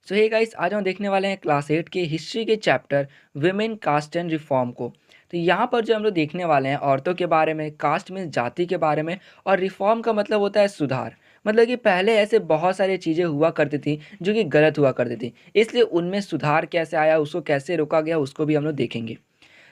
सो hey guys, आज हम देखने वाले हैं क्लास 8 के हिस्ट्री के chapter women caste and reform को। तो यहाँ पर जो हम लोग देखने वाले हैं औरतों के बारे में, कास्ट में जाति के बारे में, और रिफॉर्म का मतलब होता है सुधार। मतलब कि पहले ऐसे बहुत सारी चीज़ें हुआ करती थी जो कि गलत हुआ करती थी, इसलिए उनमें सुधार कैसे आया, उसको कैसे रोका गया, उसको भी हम लोग देखेंगे।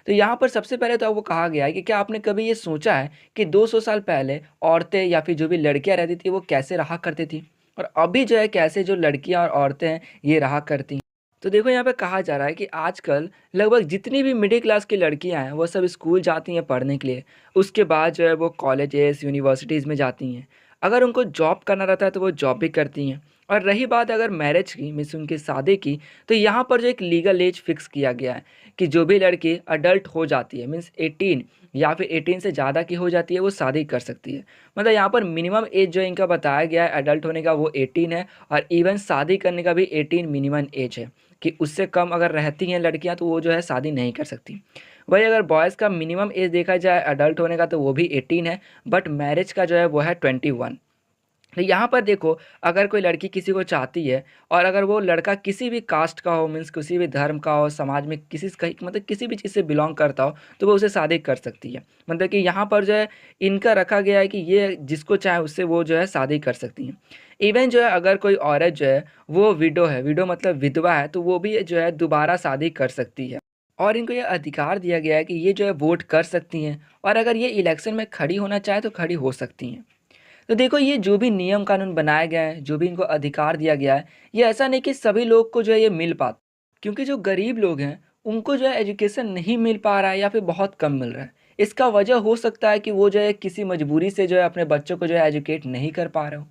तो यहाँ पर सबसे पहले तो वो कहा गया है कि क्या आपने कभी ये सोचा है कि 200 साल पहले औरतें या फिर जो भी लड़कियाँ रहती थी वो कैसे रहा करती थी, और अभी जो है कैसे जो लड़कियाँ और औरतें हैं ये रहा करती हैं। तो देखो, यहाँ पे कहा जा रहा है कि आजकल लगभग जितनी भी मिडिल क्लास की लड़कियां हैं वो सब स्कूल जाती हैं पढ़ने के लिए। उसके बाद जो है वो कॉलेजेस यूनिवर्सिटीज़ में जाती हैं। अगर उनको जॉब करना रहता है तो वो जॉब भी करती हैं। और रही बात अगर मैरिज की, मीन्स उनकी शादी की, तो यहाँ पर जो एक लीगल एज फिक्स किया गया है कि जो भी लड़की अडल्ट हो जाती है, मीन्स 18 या फिर 18 से ज़्यादा की हो जाती है, वो शादी कर सकती है। मतलब यहाँ पर मिनिमम एज जो इनका बताया गया है अडल्ट होने का, वो 18 है। और इवन शादी करने का भी 18 मिनिमम एज है, कि उससे कम अगर रहती हैं लड़कियां तो वो जो है शादी नहीं कर सकती। वही अगर बॉयज़ का मिनिमम एज देखा जाए अडल्ट होने का तो वो भी 18 है, बट मैरिज का जो है वो है 21। तो यहाँ पर देखो, अगर कोई लड़की किसी को चाहती है और अगर वो लड़का किसी भी कास्ट का हो, मीन्स किसी भी धर्म का हो, समाज में किसी का मतलब किसी भी चीज़ से बिलोंग करता हो, तो वो उसे शादी कर सकती है। मतलब कि यहाँ पर जो है इनका रखा गया है कि ये जिसको चाहे उससे वो जो है शादी कर सकती हैं। इवन जो है अगर कोई औरत जो है वो विडो है, विडो मतलब विधवा है, तो वो भी जो है दोबारा शादी कर सकती है। और इनको ये अधिकार दिया गया है कि ये जो है वोट कर सकती हैं, और अगर ये इलेक्शन में खड़ी होना चाहे तो खड़ी हो सकती हैं। तो देखो, ये जो भी नियम कानून बनाए गए हैं, जो भी इनको अधिकार दिया गया है, ये ऐसा नहीं कि सभी लोग को जो है ये मिल पाता। क्योंकि जो गरीब लोग हैं उनको जो है एजुकेशन नहीं मिल पा रहा है या फिर बहुत कम मिल रहा है। इसका वजह हो सकता है कि वो जो है किसी मजबूरी से जो है अपने बच्चों को जो है एजुकेट नहीं कर पा रहे हो।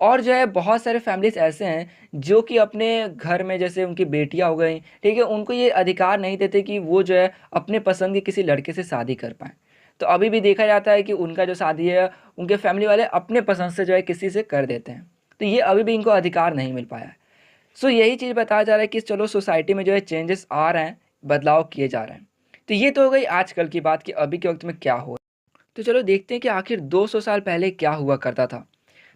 और जो है बहुत सारे फैमिलीज ऐसे हैं जो कि अपने घर में, जैसे उनकी बेटियां हो गई, ठीक है, उनको ये अधिकार नहीं देते कि वो जो है अपने पसंद के किसी लड़के से शादी कर पाएँ। तो अभी भी देखा जाता है कि उनका जो शादी है उनके फैमिली वाले अपने पसंद से जो है किसी से कर देते हैं। तो ये अभी भी इनको अधिकार नहीं मिल पाया है। सो यही चीज़ बताया जा रहा है कि चलो सोसाइटी में जो है चेंजेस आ रहे हैं, बदलाव किए जा रहे हैं। तो ये तो हो गई आजकल की बात कि अभी के वक्त में क्या हो रहा है। तो चलो देखते हैं कि आखिर 200 साल पहले क्या हुआ करता था।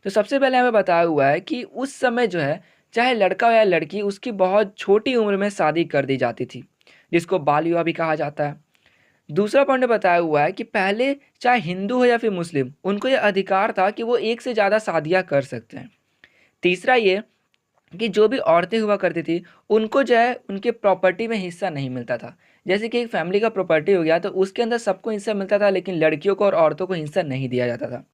तो सबसे पहले हमें बताया हुआ है कि उस समय जो है चाहे लड़का हो या लड़की, उसकी बहुत छोटी उम्र में शादी कर दी जाती थी, जिसको बाल विवाह भी कहा जाता है। दूसरा पॉइंट बताया हुआ है कि पहले चाहे हिंदू हो या फिर मुस्लिम, उनको ये अधिकार था कि वो एक से ज़्यादा शादियाँ कर सकते हैं। तीसरा ये कि जो भी औरतें हुआ करती थी उनको जो है उनके प्रॉपर्टी में हिस्सा नहीं मिलता था। जैसे कि एक फैमिली का प्रॉपर्टी हो गया तो उसके अंदर सबको हिस्सा मिलता था, लेकिन लड़कियों को और औरतों को हिस्सा नहीं दिया जाता था।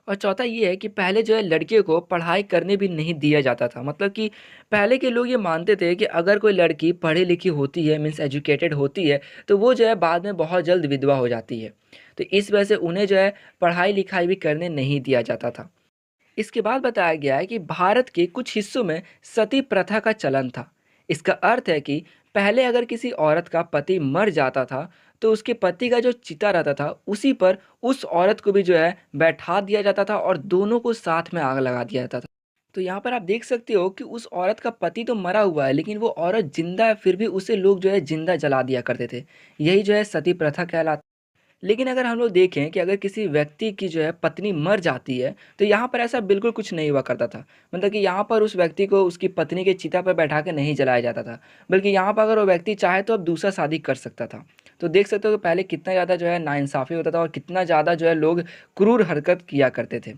और चौथा ये है कि पहले जो है लड़कियों को पढ़ाई करने भी नहीं दिया जाता था। मतलब कि पहले के लोग ये मानते थे कि अगर कोई लड़की पढ़ी लिखी होती है, मीन्स एजुकेटेड होती है, तो वो जो है बाद में बहुत जल्द विधवा हो जाती है। तो इस वजह से उन्हें जो है पढ़ाई लिखाई भी करने नहीं दिया जाता था। इसके बाद बताया गया है कि भारत के कुछ हिस्सों में सती प्रथा का चलन था। इसका अर्थ है कि पहले अगर किसी औरत का पति मर जाता था तो उसके पति का जो चिता रहता था उसी पर उस औरत को भी जो है बैठा दिया जाता था और दोनों को साथ में आग लगा दिया जाता था। तो यहाँ पर आप देख सकते हो कि उस औरत का पति तो मरा हुआ है, लेकिन वो औरत जिंदा है, फिर भी उसे लोग जो है जिंदा जला दिया करते थे। यही जो है सती प्रथा कहलाता। लेकिन अगर हम लोग देखें कि अगर किसी व्यक्ति की जो है पत्नी मर जाती है तो यहाँ पर ऐसा बिल्कुल कुछ नहीं हुआ करता था। मतलब कि यहाँ पर उस व्यक्ति को उसकी पत्नी के चिता पर बैठा के नहीं जलाया जाता था, बल्कि यहाँ पर अगर वो व्यक्ति चाहे तो अब दूसरा शादी कर सकता था। तो देख सकते हो कि पहले कितना ज़्यादा जो है नाइंसाफ़ी होता था और कितना ज़्यादा जो है लोग क्रूर हरकत किया करते थे।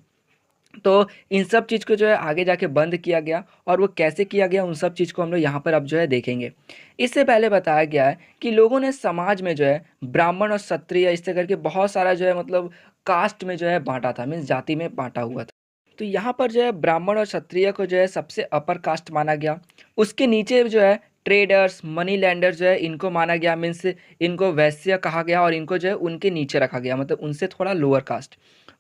तो इन सब चीज़ को जो है आगे जाके बंद किया गया, और वो कैसे किया गया उन सब चीज़ को हम लोग यहाँ पर अब जो है देखेंगे। इससे पहले बताया गया है कि लोगों ने समाज में जो है ब्राह्मण और क्षत्रिय इस तरह करके बहुत सारा जो है मतलब कास्ट में जो है बाँटा था, मीन्स जाति में बाँटा हुआ था। तो यहाँ पर जो है ब्राह्मण और क्षत्रिय को जो है सबसे अपर कास्ट माना गया। उसके नीचे जो है ट्रेडर्स, मनी लैंडर्स जो है इनको माना गया, मीन्स इनको वैश्य कहा गया, और इनको जो है उनके नीचे रखा गया, मतलब उनसे थोड़ा लोअर कास्ट।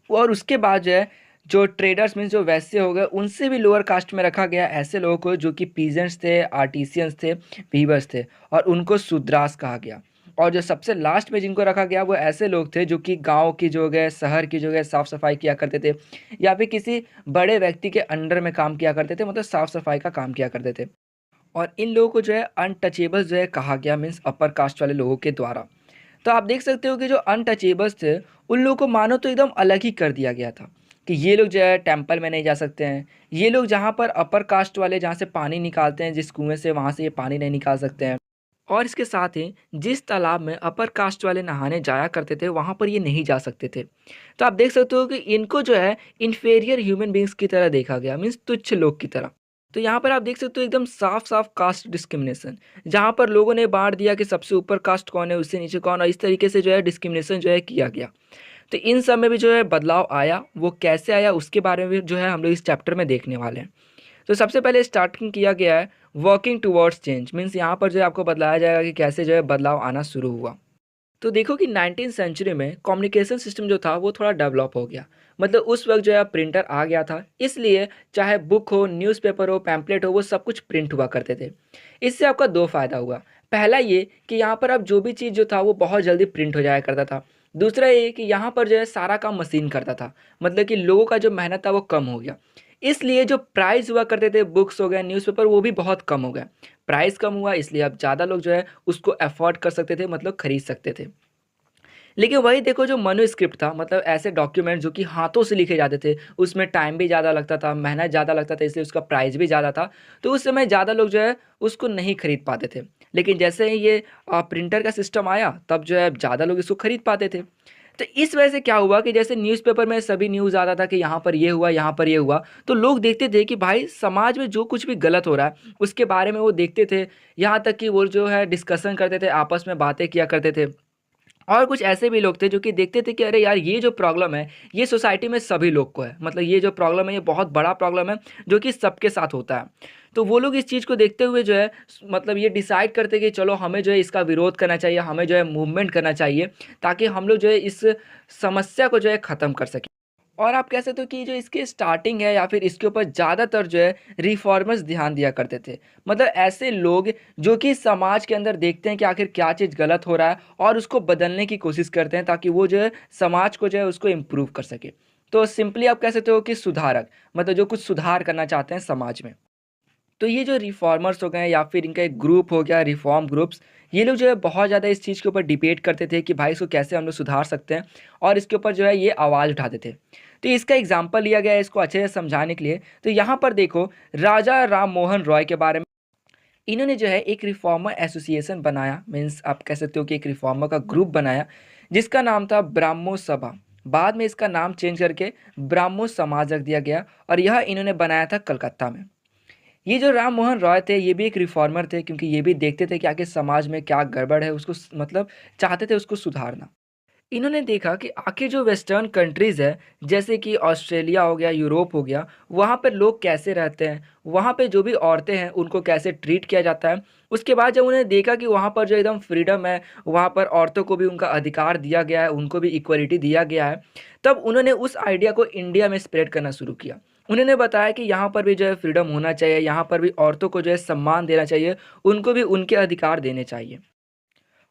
और उसके बाद जो है जो ट्रेडर्स मीन्स जो वैश्य हो गए उनसे भी लोअर कास्ट में रखा गया ऐसे लोगों को जो कि पीजेंट्स थे, आर्टिसियंस थे, वीवर्स थे, और उनको शूद्रास कहा गया। और जो सबसे लास्ट में जिनको रखा गया वो ऐसे लोग थे जो कि गांव की जो गए, शहर की जो गए साफ़ सफाई किया करते थे, या फिर किसी बड़े व्यक्ति के अंडर में काम किया करते थे, मतलब साफ़ सफाई का काम किया करते थे। और इन लोगों को जो है अनटचेबल्स जो है कहा गया, मीन्स अपर कास्ट वाले लोगों के द्वारा। तो आप देख सकते हो कि जो अनटचेबल्स थे उन लोगों को मानो तो एकदम अलग ही कर दिया गया था, कि ये लोग जो है टेंपल में नहीं जा सकते हैं, ये लोग जहाँ पर अपर कास्ट वाले जहाँ से पानी निकालते हैं जिस कुएँ से, वहाँ से ये पानी नहीं निकाल सकते हैं। और इसके साथ ही जिस तालाब में अपर कास्ट वाले नहाने जाया करते थे, वहाँ पर ये नहीं जा सकते थे। तो आप देख सकते हो कि इनको जो है इन्फीरियर ह्यूमन बीइंग्स की तरह देखा गया, मीन्स तुच्छ लोग की तरह। तो यहाँ पर आप देख सकते हो एकदम साफ-साफ कास्ट डिस्क्रिमिनेशन, जहाँ पर लोगों ने बाँट दिया कि सबसे ऊपर कास्ट कौन है, उससे नीचे कौन, और इस तरीके से जो है डिस्क्रिमिनेशन जो है किया गया। तो इन सब में भी जो है बदलाव आया, वो कैसे आया उसके बारे में भी जो है हम लोग इस चैप्टर में देखने वाले हैं। तो सबसे पहले स्टार्टिंग किया गया है वर्किंग टुवर्ड्स चेंज, मीन्स यहाँ पर जो है आपको बताया जाएगा कि कैसे जो है बदलाव आना शुरू हुआ। तो देखो कि 19th सेंचुरी में कम्युनिकेशन सिस्टम जो था वो थोड़ा डेवलप हो गया। मतलब उस वक्त जो है प्रिंटर आ गया था, इसलिए चाहे बुक हो, न्यूज़पेपर हो, पैम्पलेट हो, वो सब कुछ प्रिंट हुआ करते थे। इससे आपका दो फ़ायदा हुआ। पहला ये कि यहाँ पर अब जो भी चीज़ जो था वो बहुत जल्दी प्रिंट हो जाया करता था। दूसरा ये कि यहाँ पर जो है सारा काम मशीन करता था, मतलब कि लोगों का जो मेहनत था वो कम हो गया। इसलिए जो प्राइस हुआ करते थे, बुक्स हो गए, न्यूज़पेपर, वो भी बहुत कम हो गए। प्राइस कम हुआ इसलिए अब ज़्यादा लोग जो है उसको अफ़ोर्ड कर सकते थे, मतलब खरीद सकते थे। लेकिन वही देखो जो मैन्युस्क्रिप्ट था, मतलब ऐसे डॉक्यूमेंट जो कि हाथों से लिखे जाते थे, उसमें टाइम भी ज़्यादा लगता था, मेहनत ज़्यादा लगता था, इसलिए उसका प्राइस भी ज़्यादा था। तो उस समय ज़्यादा लोग जो है उसको नहीं खरीद पाते थे। लेकिन जैसे ही ये प्रिंटर का सिस्टम आया, तब जो है ज़्यादा लोग इसको खरीद पाते थे। तो इस वजह से क्या हुआ कि जैसे न्यूज़पेपर में सभी न्यूज़ आता था कि यहाँ पर ये हुआ, यहाँ पर ये हुआ, तो लोग देखते थे कि भाई समाज में जो कुछ भी गलत हो रहा है, उसके बारे में वो देखते थे। यहाँ तक कि वो जो है डिस्कशन करते थे, आपस में बातें किया करते थे। और कुछ ऐसे भी लोग थे जो कि देखते थे कि अरे यार, ये जो प्रॉब्लम है, ये सोसाइटी में सभी लोग को है। मतलब ये जो प्रॉब्लम है, ये बहुत बड़ा प्रॉब्लम है, जो कि सबके साथ होता है। तो वो लोग इस चीज़ को देखते हुए जो है मतलब ये डिसाइड करते कि चलो हमें जो है इसका विरोध करना चाहिए, हमें जो है मूवमेंट करना चाहिए, ताकि हम लोग जो है इस समस्या को जो है ख़त्म कर सकें। और आप कह सकते हो कि जो इसकी स्टार्टिंग है या फिर इसके ऊपर ज़्यादातर जो है रिफॉर्मर्स ध्यान दिया करते थे। मतलब ऐसे लोग जो कि समाज के अंदर देखते हैं कि आखिर क्या चीज़ गलत हो रहा है और उसको बदलने की कोशिश करते हैं, ताकि वो जो है समाज को जो है उसको इम्प्रूव कर सके। तो सिंपली आप कह सकते हो कि सुधारक, मतलब जो कुछ सुधार करना चाहते हैं समाज में। तो ये जो रिफॉर्मर्स हो गए या फिर इनका एक ग्रुप हो गया रिफॉर्म ग्रुप्स, ये लोग जो है बहुत ज़्यादा इस चीज़ के ऊपर डिबेट करते थे कि भाई इसको कैसे हम लोग सुधार सकते हैं, और इसके ऊपर जो है ये आवाज़ उठाते थे। तो इसका एग्जाम्पल लिया गया है इसको अच्छे से समझाने के लिए। तो यहाँ पर देखो, राजा राम मोहन रॉय के बारे में, इन्होंने जो है एक रिफॉर्मर एसोसिएशन बनाया, मीन्स आप कह सकते हो कि एक रिफॉर्मर का ग्रुप बनाया, जिसका नाम था ब्राह्मो सभा। बाद में इसका नाम चेंज करके ब्राह्मो समाज रख दिया गया, और यह इन्होंने बनाया था कलकत्ता में। ये जो राम मोहन रॉय थे, ये भी एक रिफॉर्मर थे, क्योंकि ये भी देखते थे कि आखिर समाज में क्या गड़बड़ है, उसको मतलब चाहते थे उसको सुधारना। इन्होंने देखा कि आखिर जो वेस्टर्न कंट्रीज़ है, जैसे कि ऑस्ट्रेलिया हो गया, यूरोप हो गया, वहाँ पे लोग कैसे रहते हैं, वहाँ पे जो भी औरतें हैं उनको कैसे ट्रीट किया जाता है। उसके बाद जब उन्हें देखा कि वहाँ पर जो एकदम फ्रीडम है, वहाँ पर औरतों को भी उनका अधिकार दिया गया है, उनको भी इक्वलिटी दिया गया है, तब उन्होंने उस आइडिया को इंडिया में स्प्रेड करना शुरू किया। उन्होंने बताया कि यहाँ पर भी जो है फ्रीडम होना चाहिए, यहाँ पर भी औरतों को जो है सम्मान देना चाहिए, उनको भी उनके अधिकार देने चाहिए।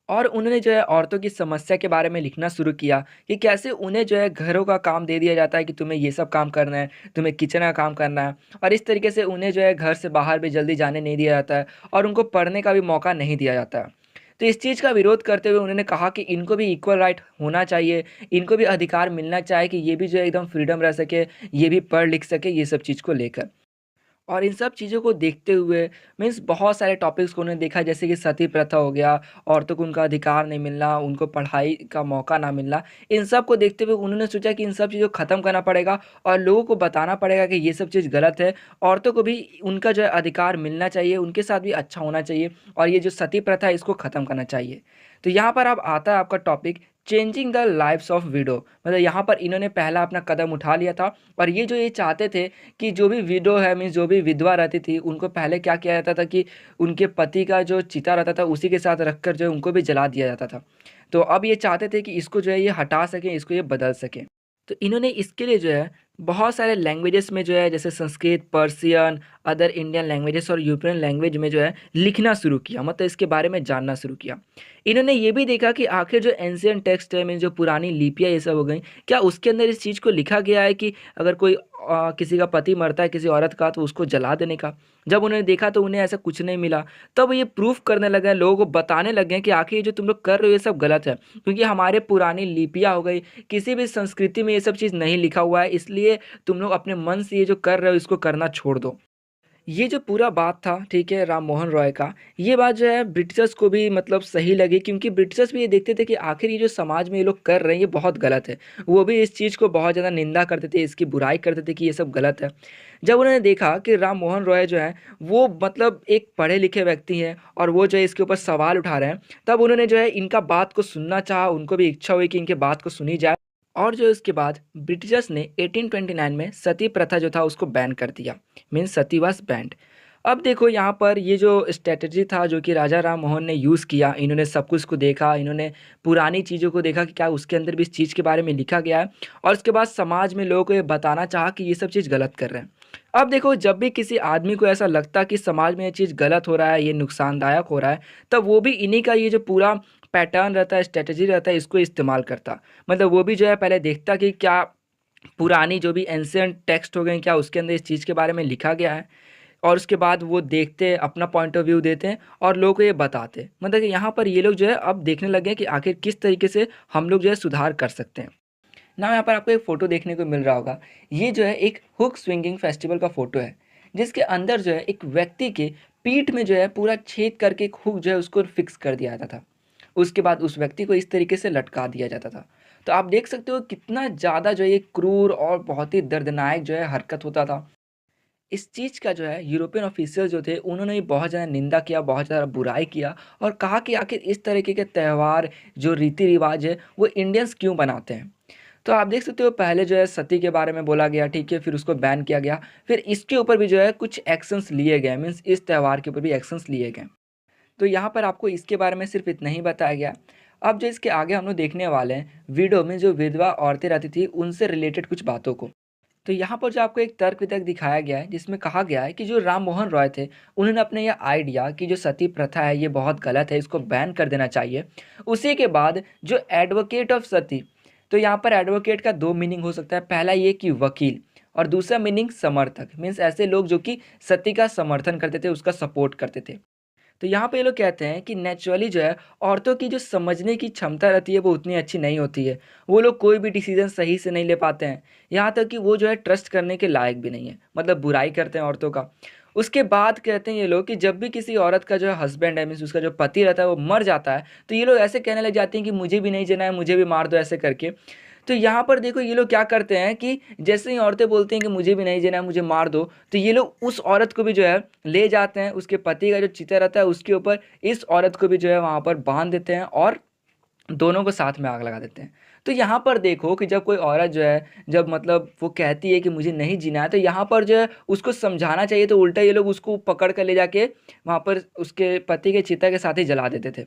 और उन्होंने जो है औरतों की समस्या के बारे में लिखना शुरू किया कि कैसे उन्हें जो है घरों का काम दे दिया जाता है कि तुम्हें ये सब काम करना है, तुम्हें किचन का काम करना है, और इस तरीके से उन्हें जो है घर से बाहर भी जल्दी जाने नहीं दिया जाता है, और उनको पढ़ने का भी मौका नहीं दिया जाता है। तो इस चीज़ का विरोध करते हुए उन्होंने कहा कि इनको भी इक्वल राइट होना चाहिए, इनको भी अधिकार मिलना चाहिए कि ये भी जो है एकदम फ्रीडम रह सके, ये भी पढ़ लिख सके, ये सब चीज़ को लेकर। और इन सब चीज़ों को देखते हुए, मीन्स बहुत सारे टॉपिक्स को उन्होंने देखा, जैसे कि सती प्रथा हो गया, औरतों को उनका अधिकार नहीं मिलना, उनको पढ़ाई का मौका ना मिलना। इन सब को देखते हुए उन्होंने सोचा कि इन सब चीज़ों को ख़त्म करना पड़ेगा, और लोगों को बताना पड़ेगा कि ये सब चीज़ गलत है। औरतों को भी उनका जो है अधिकार मिलना चाहिए, उनके साथ भी अच्छा होना चाहिए, और ये जो सती प्रथा है इसको ख़त्म करना चाहिए। तो यहाँ पर अब आता है आपका topic changing the lives of window. मतलब यहाँ पर इन्होंने पहला अपना कदम उठा लिया था, और ये जो ये चाहते थे कि जो भी विडो है, मीन्स जो भी विधवा रहती थी, उनको पहले क्या किया जाता था कि उनके पति का जो चिता रहता था उसी के साथ रखकर जो है उनको भी जला दिया जाता था। तो अब ये चाहते थे कि इसको जो है ये हटा सकें, इसको ये बदल सकें। तो इन्होंने इसके लिए जो है बहुत सारे लैंग्वेजेस में जो है, जैसे Sanskrit, Persian, other Indian languages और यूरोपियन लैंग्वेज में जो है लिखना शुरू किया, मतलब इसके बारे में जानना शुरू किया। इन्होंने ये भी देखा कि आखिर जो एंशियंट टेक्स्ट है, मीन जो पुरानी लिपियाँ ये सब हो गई, क्या उसके अंदर इस चीज़ को लिखा गया है कि अगर कोई किसी का पति मरता है किसी औरत का तो उसको जला देने का। जब उन्होंने देखा तो उन्हें ऐसा कुछ नहीं मिला। तब ये प्रूफ करने लगे हैं, लोगों को बताने लगे हैं कि आखिर ये जो तुम लोग कर रहे हो ये सब गलत है, क्योंकि हमारे पुरानी लिपियाँ हो गई, किसी भी संस्कृति में ये सब चीज़ नहीं लिखा हुआ है, इसलिए तुम लोग अपने मन से ये जो कर रहे हो इसको करना छोड़ दो। ये जो पूरा बात था, ठीक है, राम मोहन रॉय का, ये बात जो है ब्रिटिशर्स को भी मतलब सही लगी, क्योंकि ब्रिटिशर्स भी ये देखते थे कि आखिर ये जो समाज में ये लोग कर रहे हैं ये बहुत गलत है। वो भी इस चीज़ को बहुत ज़्यादा निंदा करते थे, इसकी बुराई करते थे कि ये सब गलत है। जब उन्होंने देखा कि राम मोहन रॉय जो है वो मतलब एक पढ़े लिखे व्यक्ति हैं और वो जो है इसके ऊपर सवाल उठा रहे हैं, तब उन्होंने जो है इनका बात को सुनना चाहा, उनको भी इच्छा हुई कि इनके बात को सुनी जाए। और जो इसके बाद ब्रिटिशर्स ने 1829 में सती प्रथा जो था उसको बैन कर दिया, मीन्स सती वाज बैंड। अब देखो यहाँ पर ये जो स्ट्रेटजी था जो कि राजा राम मोहन ने यूज़ किया, इन्होंने सब कुछ को देखा, इन्होंने पुरानी चीज़ों को देखा कि क्या उसके अंदर भी इस चीज़ के बारे में लिखा गया है, और उसके बाद समाज में लोगों को ये बताना चाहा कि ये सब चीज़ गलत कर रहे हैं। अब देखो जब भी किसी आदमी को ऐसा लगता कि समाज में ये चीज़ गलत हो रहा है, ये नुकसानदायक हो रहा है, तब वो भी इन्हीं का ये जो पूरा पैटर्न रहता है, स्ट्रेटजी रहता है, इसको इस्तेमाल करता। मतलब वो भी जो है पहले देखता कि क्या पुरानी जो भी एंशिएंट टेक्स्ट हो गए क्या उसके अंदर इस चीज़ के बारे में लिखा गया है, और उसके बाद वो देखते, अपना पॉइंट ऑफ व्यू देते हैं और लोगों को ये बताते हैं। मतलब कि यहाँ पर ये लोग जो है अब देखने लगे हैं कि आखिर किस तरीके से हम लोग जो है सुधार कर सकते हैं। ना यहाँ पर आपको एक फ़ोटो देखने को मिल रहा होगा। ये जो है एक हुक स्विंगिंग फेस्टिवल का फ़ोटो है, जिसके अंदर जो है एक व्यक्ति के पीठ में जो है पूरा छेद करके एक हुक जो है उसको फिक्स कर दिया जाता था। उसके बाद उस व्यक्ति को इस तरीके से लटका दिया जाता था। तो आप देख सकते हो कितना ज़्यादा जो है ये क्रूर और बहुत ही दर्दनाक जो है हरकत होता था। इस चीज़ का जो है यूरोपियन ऑफिशियल जो थे उन्होंने भी बहुत ज़्यादा निंदा किया, बहुत ज़्यादा बुराई किया और कहा कि आखिर इस तरीके के त्यौहार जो रीति-रिवाज है वो इंडियंस क्यों बनाते हैं। तो आप देख सकते हो पहले जो है सती के बारे में बोला गया, ठीक है, फिर उसको बैन किया गया, फिर इसके ऊपर भी जो है कुछ एक्शंस लिए गए, मीन्स इस त्यौहार के ऊपर भी एक्शंस लिए गए। तो यहाँ पर आपको इसके बारे में सिर्फ इतना ही बताया गया। अब जो इसके आगे हम लोग देखने वाले हैं, विडो में जो विधवा औरतें रहती थी उनसे रिलेटेड कुछ बातों को। तो यहाँ पर जो आपको एक तर्क-वितर्क दिखाया गया है, जिसमें कहा गया है कि जो राम मोहन रॉय थे, उन्होंने अपने यह आइडिया कि जो सती प्रथा है, ये बहुत गलत है, इसको बैन कर देना चाहिए। उसी के बाद जो एडवोकेट ऑफ सती, तो यहाँ पर एडवोकेट का 2 मीनिंग हो सकता है। पहला ये कि वकील, और दूसरा मीनिंग समर्थक, मीन्स ऐसे लोग जो कि सती का समर्थन करते थे, उसका सपोर्ट करते थे। तो यहाँ पे ये लोग कहते हैं कि नेचुरली जो है औरतों की जो समझने की क्षमता रहती है वो उतनी अच्छी नहीं होती है। वो लोग कोई भी डिसीज़न सही से नहीं ले पाते हैं। यहाँ तक कि वो जो है ट्रस्ट करने के लायक भी नहीं है। मतलब बुराई करते हैं औरतों का। उसके बाद कहते हैं ये लोग कि जब भी किसी औरत का जो है हस्बैंड है, मीन्स उसका जो पति रहता है वो मर जाता है, तो ये लोग ऐसे कहने लग जाते हैं कि मुझे भी नहीं जीना है, मुझे भी मार दो, ऐसे करके। तो यहाँ पर देखो ये लोग क्या करते हैं कि जैसे ही औरतें बोलती हैं कि मुझे भी नहीं जीना है, मुझे मार दो, तो ये लोग उस औरत को भी जो है ले जाते हैं, उसके पति का जो चिता रहता है उसके ऊपर इस औरत को भी जो है वहाँ पर बाँध देते हैं और दोनों को साथ में आग लगा देते हैं। तो यहाँ पर देखो कि जब कोई औरत जो है, जब मतलब वो कहती है कि मुझे नहीं जीना है, तो यहाँ पर जो है उसको समझाना चाहिए, तो उल्टा ये लोग उसको पकड़ कर ले जाके वहाँ पर उसके पति के चिता के साथ ही जला देते थे।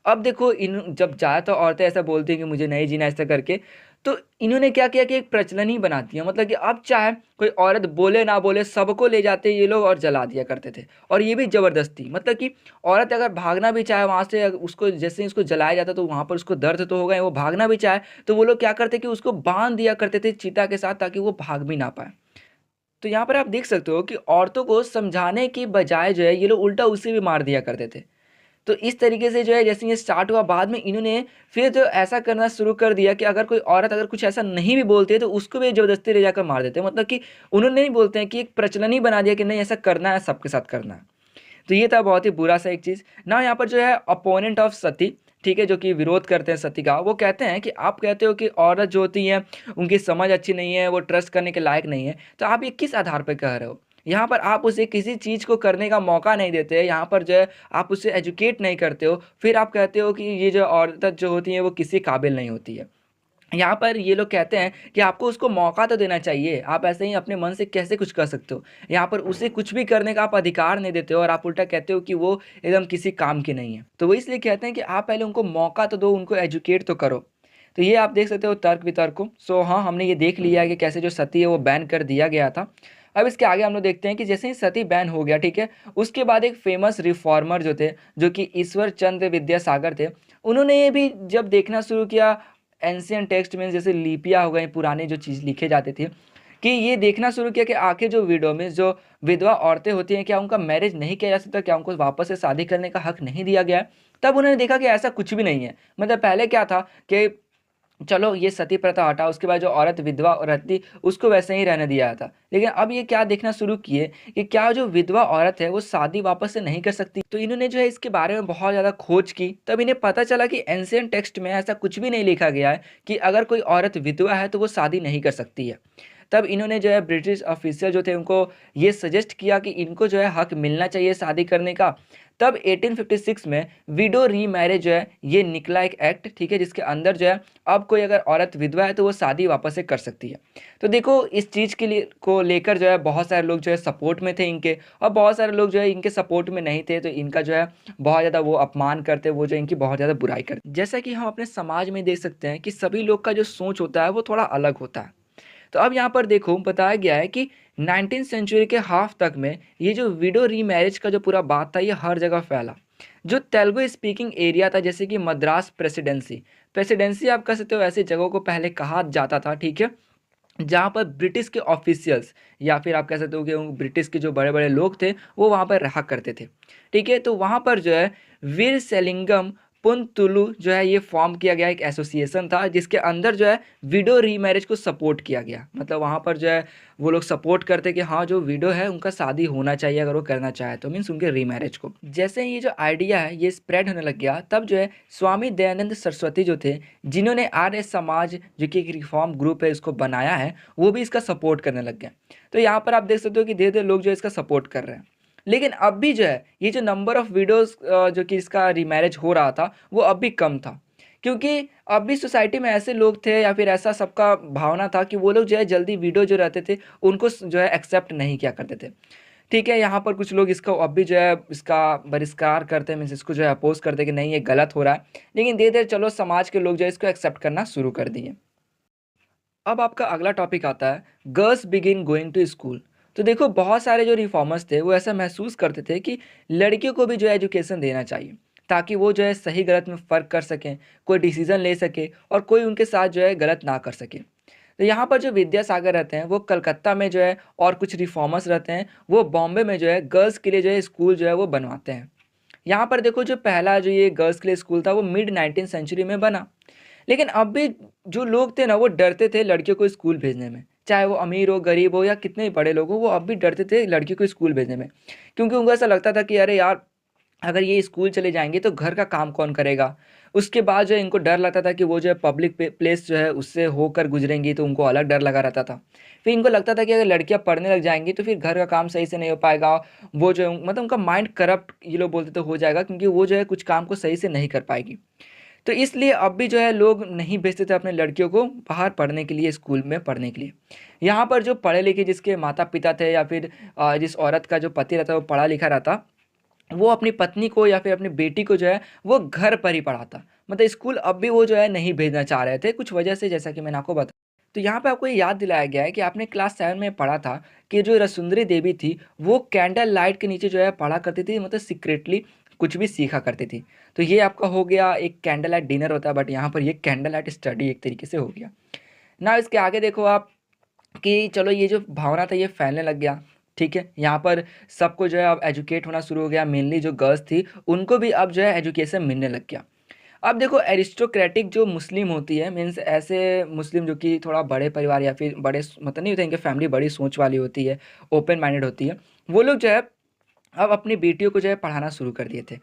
अब देखो इन जब ज़्यादातर औरतें ऐसा बोलती हैं कि मुझे नहीं जीना ऐसा करके, तो इन्होंने क्या किया कि एक प्रचलन ही बना दिया। मतलब कि अब चाहे कोई औरत बोले ना बोले सबको ले जाते ये लोग और जला दिया करते थे, और ये भी ज़बरदस्ती। मतलब कि औरत अगर भागना भी चाहे वहाँ से, उसको जैसे ही उसको जलाया जाता तो वहाँ पर उसको दर्द तो होगा ही, वो भागना भी चाहे तो वो लोग क्या करते कि उसको बाँध दिया करते थे चिता के साथ, ताकि वो भाग भी ना पाए। तो यहाँ पर आप देख सकते हो कि औरतों को समझाने की बजाय जो है ये लोग उल्टा उसे भी मार दिया करते थे। तो इस तरीके से जो है जैसे ये स्टार्ट हुआ, बाद में इन्होंने फिर जो ऐसा करना शुरू कर दिया कि अगर कोई औरत अगर कुछ ऐसा नहीं भी बोलती है तो उसको भी ज़बरदस्ती ले जाकर मार देते हैं। मतलब कि उन्होंने नहीं बोलते हैं कि एक प्रचलन ही बना दिया कि नहीं ऐसा करना है, सबके साथ करना है। तो ये था बहुत ही बुरा सा एक चीज़ ना। यहाँ पर जो है अपोनेंट ऑफ सती, ठीक है, जो कि विरोध करते हैं सती का, वो कहते हैं कि आप कहते हो कि औरत जो होती है उनकी समझ अच्छी नहीं है, वो ट्रस्ट करने के लायक नहीं है, तो आप ये किस आधार पर कह रहे हो? यहाँ पर आप उसे किसी चीज़ को करने का मौका नहीं देते, यहाँ पर जो है आप उसे एजुकेट नहीं करते हो, फिर आप कहते हो कि ये जो औरत जो होती है वो किसी काबिल नहीं होती है। यहाँ पर ये लोग कहते हैं कि आपको उसको मौका तो देना चाहिए, आप ऐसे ही अपने मन से कैसे कुछ कर सकते हो? यहाँ पर उसे कुछ भी करने का आप अधिकार नहीं देते हो और आप उल्टा कहते हो कि वो एकदम किसी काम की नहीं है। तो वो इसलिए कहते हैं कि आप पहले उनको मौका तो दो, उनको एजुकेट तो करो। तो ये आप देख सकते हो तर्क-वितर्क को। सो हाँ, हमने ये देख लिया है कि कैसे जो सती है वो बैन कर दिया गया था। अब इसके आगे हम लोग देखते हैं कि जैसे ही सती बैन हो गया, ठीक है, उसके बाद एक फेमस रिफॉर्मर जो थे, जो कि ईश्वर चंद्र विद्यासागर थे, उन्होंने ये भी जब देखना शुरू किया एंशियंट टेक्स्ट में, जैसे लिपियाँ हो गई, पुरानी जो चीज़ लिखे जाते थे, कि ये देखना शुरू किया कि आखिर जो विडो में जो विधवा औरतें होती हैं, क्या उनका मैरिज नहीं किया जा सकता, क्या उनको वापस से शादी करने का हक नहीं दिया गया है? तब उन्होंने देखा कि ऐसा कुछ भी नहीं है। मतलब पहले क्या था कि चलो ये सती प्रथा हटा, उसके बाद जो औरत विधवा औरत थी उसको वैसे ही रहने दिया था। लेकिन अब ये क्या देखना शुरू किए कि क्या जो विधवा औरत है वो शादी वापस से नहीं कर सकती। तो इन्होंने जो है इसके बारे में बहुत ज़्यादा खोज की, तब इन्हें पता चला कि एंशियंट टेक्स्ट में ऐसा कुछ भी नहीं लिखा गया है कि अगर कोई औरत विधवा है तो वो शादी नहीं कर सकती है। तब इन्होंने जो है ब्रिटिश ऑफिसर जो थे उनको ये सजेस्ट किया कि इनको जो है हक मिलना चाहिए शादी करने का। तब 1856 में विडो रीमैरिज जो है ये निकला एक एक्ट, ठीक है, जिसके अंदर जो है अब कोई अगर औरत विधवा है तो वो शादी वापस से कर सकती है। तो देखो इस चीज़ के लिए को लेकर जो है बहुत सारे लोग जो है सपोर्ट में थे इनके, और बहुत सारे लोग जो है इनके सपोर्ट में नहीं थे, तो इनका जो है बहुत ज़्यादा वो अपमान करते, वो जो इनकी बहुत ज़्यादा बुराई करते। जैसा कि हम अपने समाज में देख सकते हैं कि सभी लोग का जो सोच होता है वो थोड़ा अलग होता है। तो अब यहाँ पर देखो बताया गया है कि 19th सेंचुरी के हाफ तक में ये जो विडो रीमैरिज का जो पूरा बात था ये हर जगह फैला। जो तेलुगु स्पीकिंग एरिया था, जैसे कि मद्रास प्रेसिडेंसी, प्रेसिडेंसी आप कह सकते हो, ऐसी जगहों को पहले कहा जाता था, ठीक है, जहाँ पर ब्रिटिश के ऑफिशियल्स या फिर आप कह सकते हो कि ब्रिटिश के जो बड़े बड़े लोग थे वो वहाँ पर रहा करते थे। ठीक है, तो वहाँ पर जो है वीर सेलिंगम पुनतुलु जो है ये फॉर्म किया गया एक एसोसिएशन था, जिसके अंदर जो है विडो रीमैरिज को सपोर्ट किया गया। मतलब वहाँ पर जो है वो लोग सपोर्ट करते कि हाँ जो विडो है उनका शादी होना चाहिए अगर वो करना चाहे तो, मीन्स उनके रीमैरिज को। जैसे ही ये जो आइडिया है ये स्प्रेड होने लग गया, तब जो है स्वामी दयानंद सरस्वती जो थे, जिन्होंने आर्य समाज जो कि एक रिफॉर्म ग्रुप है इसको बनाया है, वो भी इसका सपोर्ट करने लग गए। तो यहाँ पर आप देख सकते हो कि धीरे धीरे लोग जो है इसका सपोर्ट कर रहे हैं। लेकिन अब भी जो है ये जो नंबर ऑफ विडोज जो कि इसका रीमैरिज हो रहा था वो अब भी कम था, क्योंकि अब भी सोसाइटी में ऐसे लोग थे या फिर ऐसा सबका भावना था कि वो लोग जो है जल्दी विडो जो रहते थे उनको जो है एक्सेप्ट नहीं किया करते थे। ठीक है, यहाँ पर कुछ लोग इसको अब भी जो है इसका बहिष्कार करते हैं, मीन्स इसको जो है अपोज करते हैं कि नहीं ये गलत हो रहा है। लेकिन धीरे धीरे चलो समाज के लोग जो है इसको एक्सेप्ट करना शुरू कर दिए। अब आपका अगला टॉपिक आता है girls begin going to school. तो देखो बहुत सारे जो रिफॉर्मर्स थे वो ऐसा महसूस करते थे कि लड़कियों को भी जो है एजुकेशन देना चाहिए, ताकि वो जो है सही गलत में फ़र्क कर सकें, कोई डिसीजन ले सके और कोई उनके साथ जो है गलत ना कर सके। तो यहाँ पर जो विद्यासागर रहते हैं वो कलकत्ता में जो है, और कुछ रिफॉर्मर्स रहते हैं वो बॉम्बे में जो है गर्ल्स के लिए जो है स्कूल जो है वो बनवाते हैं। यहाँ पर देखो जो पहला जो ये गर्ल्स के लिए स्कूल था वो मिड 19th सेंचुरी में बना। लेकिन अब भी जो लोग थे ना वो डरते थे लड़कियों को स्कूल भेजने में, चाहे वो अमीर हो गरीब हो या कितने ही बड़े लोग हो, वो अब भी डरते थे लड़कियों को स्कूल भेजने में। क्योंकि उनको ऐसा लगता था कि अरे यार अगर ये स्कूल चले जाएंगे तो घर का काम कौन करेगा। उसके बाद जो है इनको डर लगता था कि वो जो है पब्लिक प्लेस जो है उससे होकर गुजरेंगी, तो उनको अलग डर लगा रहता था। फिर इनको लगता था कि अगर लड़कियां पढ़ने लग जाएंगी तो फिर घर का काम सही से नहीं हो पाएगा। वो जो है मतलब उनका माइंड करप्ट ये लोग बोलते तो हो जाएगा, क्योंकि वो जो है कुछ काम को सही से नहीं कर पाएगी। तो इसलिए अब भी जो है लोग नहीं भेजते थे अपने लड़कियों को बाहर पढ़ने के लिए, स्कूल में पढ़ने के लिए। यहाँ पर जो पढ़े लिखे जिसके माता पिता थे या फिर जिस औरत का जो पति रहता वो पढ़ा लिखा रहता, वो अपनी पत्नी को या फिर अपनी बेटी को जो है वो घर पर ही पढ़ाता। मतलब स्कूल अब भी वो जो है नहीं भेजना चाह रहे थे कुछ वजह से, जैसा कि मैंने आपको बताया। तो यहाँ पे आपको ये याद दिलाया गया है कि आपने क्लास 7 में पढ़ा था कि जो रसुंदरी देवी थी वो कैंडल लाइट के नीचे जो है पढ़ा करती थी, मतलब सीक्रेटली कुछ भी सीखा करती थी। तो ये आपका हो गया एक कैंडल लाइट डिनर होता है, बट यहाँ पर ये कैंडल लाइट स्टडी एक तरीके से हो गया ना। इसके आगे देखो आप कि चलो ये जो भावना था ये फैलने लग गया। ठीक है, यहाँ पर सबको जो है अब एजुकेट होना शुरू हो गया, मेनली जो गर्ल्स थी उनको भी अब जो है एजुकेशन मिलने लग गया। अब देखो एरिस्टोक्रेटिक जो मुस्लिम होती है, मीन्स ऐसे मुस्लिम जो कि थोड़ा बड़े परिवार या फिर बड़े मतलब नहीं होते, इनके फैमिली बड़ी सोच वाली होती है, ओपन माइंडेड होती है, वो लोग जो है अब अपनी बेटियों को जो है पढ़ाना शुरू कर दिए थे।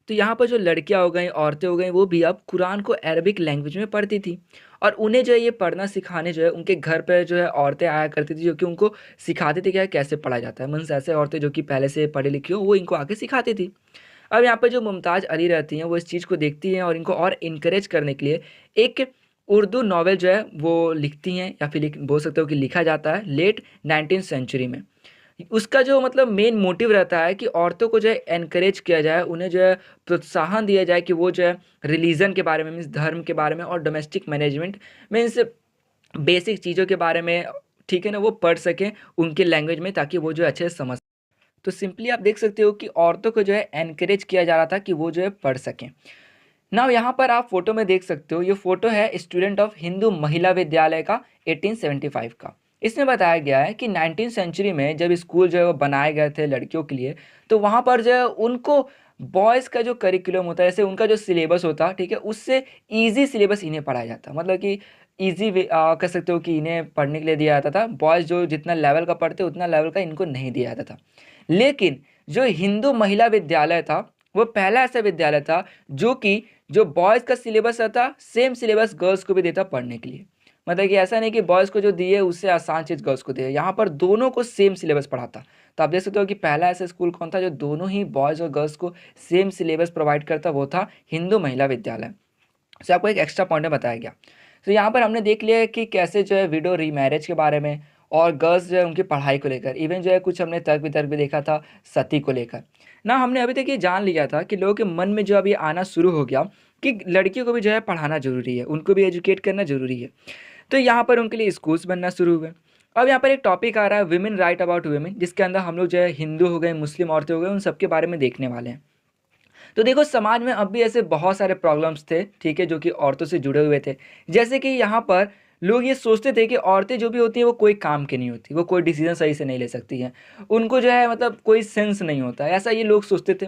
तो यहाँ पर जो लड़कियाँ हो गईं, औरतें हो गईं, वो भी अब कुरान को अरबिक लैंग्वेज में पढ़ती थी, और उन्हें जो है ये पढ़ना सिखाने जो है उनके घर पे जो है औरतें आया करती थी, जो कि उनको सिखाती थी क्या कैसे पढ़ा जाता है। मीन्स ऐसे औरतें जो कि पहले से पढ़ी लिखी हो वो इनको आके सिखाती थी। अब यहाँ पर जो मुमताज़ अली रहती हैं वो इस चीज़ को देखती हैं और इनको और इनकरेज करने के लिए एक उर्दू नॉवल जो है वो लिखती हैं, या फिर बोल सकते हो कि लिखा जाता है लेट 19th सेंचुरी में। उसका जो मतलब मेन मोटिव रहता है कि औरतों को जो है एनकरेज किया जाए, उन्हें जो है प्रोत्साहन दिया जाए कि वो जो है रिलीजन के बारे में, मीन्स धर्म के बारे में, और डोमेस्टिक मैनेजमेंट मीन्स बेसिक चीज़ों के बारे में, ठीक है ना, वो पढ़ सकें उनके लैंग्वेज में, ताकि वो जो है अच्छे से समझ। तो सिंपली आप देख सकते हो कि औरतों को जो है एनकरेज किया जा रहा था कि वो जो है पढ़ सकें। नाउ यहाँ पर आप फोटो में देख सकते हो, ये फोटो है स्टूडेंट ऑफ हिंदू महिला विद्यालय का 1875 का। इसमें बताया गया है कि 19th सेंचुरी में जब स्कूल जो है वो बनाए गए थे लड़कियों के लिए, तो वहाँ पर जो है उनको बॉयज़ का जो करिकुलम होता है, जैसे उनका जो सिलेबस होता है, ठीक है, उससे ईजी सिलेबस इन्हें पढ़ाया जाता, मतलब कि ईजी वे कह सकते हो कि इन्हें पढ़ने के लिए दिया जाता था। बॉयज़ जो जितना लेवल का पढ़ते उतना लेवल का इनको नहीं दिया जाता था। लेकिन जो हिंदू महिला विद्यालय था, वो पहला ऐसा विद्यालय था जो कि जो बॉयज़ का सिलेबस रहता, सेम सिलेबस गर्ल्स को भी देता पढ़ने के लिए। मतलब कि ऐसा नहीं कि बॉयज़ को जो दिए उससे आसान चीज़ गर्ल्स को दिए, यहाँ पर दोनों को सेम सिलेबस पढ़ाता। तो आप देख सकते हो कि पहला ऐसा स्कूल कौन था जो दोनों ही बॉयज़ और गर्ल्स को सेम सिलेबस प्रोवाइड करता, वो था हिंदू महिला विद्यालय। से आपको एक एक्स्ट्रा पॉइंट में बताया गया। तो यहाँ पर हमने देख लिया है कि कैसे जो है विडो रीमैरिज के बारे में, और गर्ल्स जो है उनकी पढ़ाई को लेकर, इवन जो है कुछ हमने तर्क वितर्क भी देखा था सती को लेकर ना। हमने अभी तक ये जान लिया था कि लोगों के मन में जो अभी आना शुरू हो गया कि लड़कियों को भी जो है पढ़ाना ज़रूरी है, उनको भी एजुकेट करना ज़रूरी है। तो यहाँ पर उनके लिए स्कूल्स बनना शुरू हुए। अब यहाँ पर एक टॉपिक आ रहा है वुमेन राइट अबाउट वुमेन, जिसके अंदर हम लोग जो है हिंदू हो गए, मुस्लिम औरतें हो गए, उन सबके बारे में देखने वाले हैं। तो देखो समाज में अब भी ऐसे बहुत सारे प्रॉब्लम्स थे, ठीक है, जो कि औरतों से जुड़े हुए थे। जैसे कि यहाँ पर लोग ये सोचते थे कि औरतें जो भी होती हैं वो कोई काम की नहीं होती, वो कोई डिसीजन सही से नहीं ले सकती हैं, उनको जो है मतलब कोई सेंस नहीं होता है, ऐसा ये लोग सोचते थे।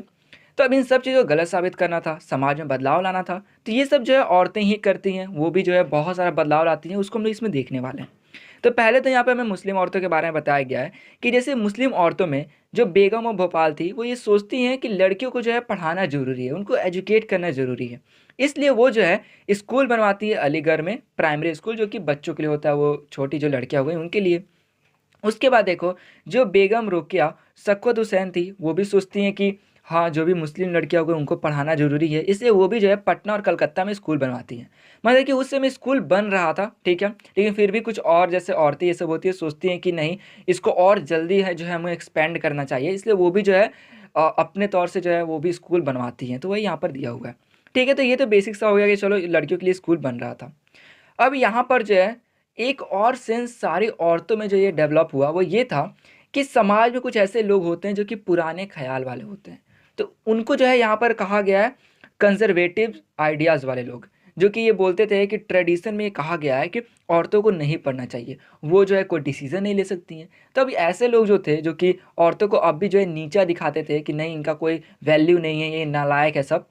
तो अब इन सब चीज़ों को गलत साबित करना था, समाज में बदलाव लाना था, तो ये सब जो है औरतें ही करती हैं, वो भी जो है बहुत सारा बदलाव लाती हैं, उसको हम लोग इसमें देखने वाले हैं। तो पहले तो यहाँ पे हमें मुस्लिम औरतों के बारे में बताया गया है कि जैसे मुस्लिम औरतों में जो बेगम और भोपाल थी, वो ये सोचती हैं कि लड़कियों को जो है पढ़ाना ज़रूरी है, उनको एजुकेट करना ज़रूरी है। इसलिए वो जो है स्कूल बनवाती है अलीगढ़ में, प्राइमरी स्कूल, जो कि बच्चों के लिए होता है, वो छोटी जो लड़कियाँ हो गई उनके लिए। उसके बाद देखो, जो बेगम रोकेया शक्वत हुसैन थी, वो भी सोचती हैं कि हाँ, जो भी मुस्लिम लड़कियां हो गई उनको पढ़ाना ज़रूरी है, इसलिए वो भी जो है पटना और कलकत्ता में स्कूल बनवाती हैं। मतलब कि उस समय स्कूल बन रहा था, ठीक है, लेकिन फिर भी कुछ और जैसे औरतें ये सब होती है, सोचती हैं कि नहीं, इसको और जल्दी है जो है हमें एक्सपेंड करना चाहिए, इसलिए वो भी जो है अपने तौर से जो है वो भी स्कूल बनवाती हैं। तो वही यहाँ पर दिया हुआ है, ठीक है। तो ये तो बेसिक सा हो गया कि चलो लड़कियों के लिए स्कूल बन रहा था। अब यहाँ पर जो है एक और सेंस सारी औरतों में जो ये डेवलप हुआ, वो ये था कि समाज में कुछ ऐसे लोग होते हैं जो कि पुराने ख्याल वाले होते हैं। तो उनको जो है यहाँ पर कहा गया है कंजर्वेटिव आइडियाज़ वाले लोग, जो कि ये बोलते थे कि ट्रेडिशन में ये कहा गया है कि औरतों को नहीं पढ़ना चाहिए, वो जो है कोई डिसीज़न नहीं ले सकती हैं। तो अभी ऐसे लोग जो थे, जो कि औरतों को अब भी जो है नीचा दिखाते थे कि नहीं, इनका कोई वैल्यू नहीं है, ये नालायक है सब,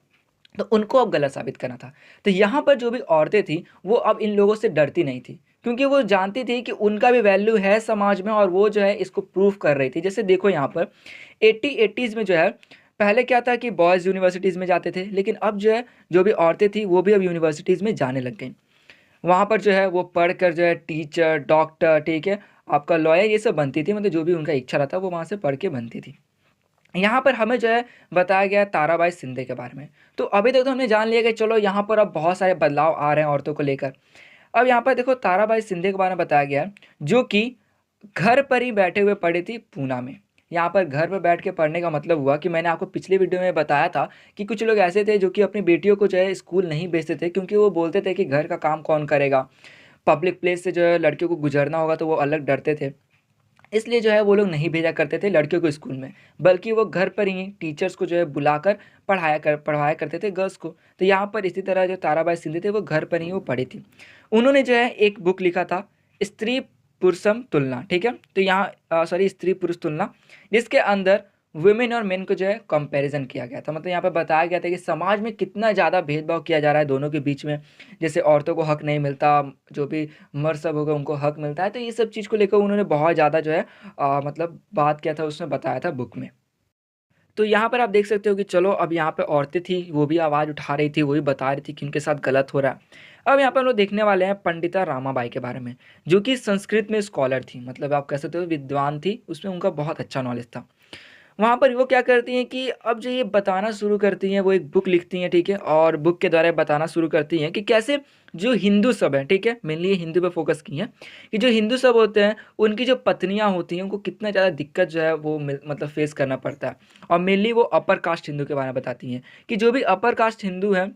तो उनको अब गलत साबित करना था। तो यहाँ पर जो भी औरतें थी, वो अब इन लोगों से डरती नहीं थी, क्योंकि वो जानती थी कि उनका भी वैल्यू है समाज में, और वो जो है इसको प्रूव कर रही थी। जैसे देखो यहाँ पर 80s में जो है, पहले क्या था कि बॉयज़ यूनिवर्सिटीज़ में जाते थे, लेकिन अब जो है जो भी औरतें थी वो भी अब यूनिवर्सिटीज़ में जाने लग गई। वहाँ पर जो है वो पढ़कर जो है टीचर, डॉक्टर, ठीक है, आपका लॉयर, ये सब बनती थी, मतलब जो भी उनका इच्छा रहता वो वहाँ से पढ़ के बनती थी। यहाँ पर हमें जो है बताया गया है ताराबाई शिंदे के बारे में। तो अभी तक तो हमने जान लिया कि चलो यहाँ पर अब बहुत सारे बदलाव आ रहे हैं औरतों को लेकर। अब यहाँ पर देखो ताराबाई शिंदे के बारे में बताया गया है, जो कि घर पर ही बैठे हुए पढ़ी थी पूना में। यहाँ पर घर पर बैठ के पढ़ने का मतलब हुआ कि मैंने आपको पिछले वीडियो में बताया था कि कुछ लोग ऐसे थे जो कि अपनी बेटियों को जो है स्कूल नहीं भेजते थे, क्योंकि वो बोलते थे कि घर का काम कौन करेगा, पब्लिक प्लेस से जो है लड़कियों को गुजरना होगा, तो वो अलग डरते थे। इसलिए जो है वो लोग नहीं भेजा करते थे लड़कियों को स्कूल में, बल्कि वो घर पर ही टीचर्स को जो है बुलाकर पढ़ाया करते थे गर्ल्स को। तो यहाँ पर इसी तरह जो ताराबाई शिंदे थे, वो घर पर ही वो पढ़ी थी। उन्होंने जो है एक बुक लिखा था, स्त्री पुरुषम तुलना, ठीक है, तो यहाँ सॉरी स्त्री पुरुष तुलना, जिसके अंदर वुमेन और मेन को जो है कंपैरिजन किया गया था। मतलब यहाँ पर बताया गया था कि समाज में कितना ज़्यादा भेदभाव किया जा रहा है दोनों के बीच में। जैसे औरतों को हक नहीं मिलता, जो भी मर्द सब होगा उनको हक मिलता है। तो ये सब चीज़ को लेकर उन्होंने बहुत ज़्यादा जो है मतलब बात किया था, उसमें बताया था बुक में। तो यहाँ पर आप देख सकते हो कि चलो अब यहाँ पे औरतें थी, वो भी आवाज़ उठा रही थी, वो भी बता रही थी कि उनके साथ गलत हो रहा है। अब यहाँ पर हम लोग देखने वाले हैं पंडिता रामाबाई के बारे में, जो कि संस्कृत में स्कॉलर थी, मतलब आप कह सकते हो विद्वान थी, उसमें उनका बहुत अच्छा नॉलेज था। वहाँ पर वो क्या करती हैं कि अब जो ये बताना शुरू करती हैं, वो एक बुक लिखती हैं, ठीक है, और बुक के द्वारा बताना शुरू करती हैं कि कैसे जो हिंदू सब हैं, ठीक है, मेनली ये हिंदू पे फोकस की हैं, कि जो हिंदू सब होते हैं उनकी जो पत्नियाँ होती हैं उनको कितना ज़्यादा दिक्कत जो है वो मतलब फेस करना पड़ता है। और मेनली वो अपर कास्ट हिंदू के बारे में बताती हैं कि जो भी अपर कास्ट हिंदू हैं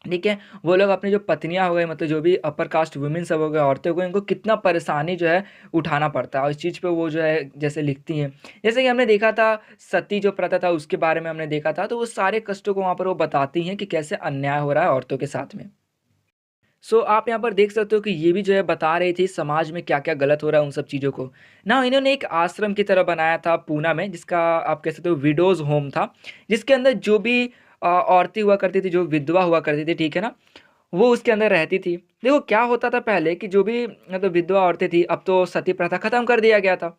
ठीक है? वो लोग अपनी जो पत्नियाँ हो गई, मतलब जो भी अपर कास्ट वुमेन सब हो गए, औरतें हो गई, इनको कितना परेशानी जो है उठाना पड़ता है, और इस चीज़ पे वो जो है जैसे लिखती हैं। जैसे कि हमने देखा था सती जो प्रथा था उसके बारे में हमने देखा था, तो वो सारे कष्टों को वहाँ पर वो बताती हैं कि कैसे अन्याय हो रहा है औरतों के साथ में। सो आप यहाँ पर देख सकते हो कि ये भी जो है बता रही थी समाज में क्या-क्या गलत हो रहा है उन सब चीज़ों को। ना इन्होंने एक आश्रम की तरह बनाया था पूना में, जिसका आप कह सकते हो विडोज़ होम था, जिसके अंदर जो भी औरतें हुआ करती थी, जो विधवा हुआ करती थी, ठीक है ना? वो उसके अंदर रहती थी। देखो क्या होता था पहले कि जो भी मतलब विधवा औरतें थी, अब तो सती प्रथा खत्म कर दिया गया था।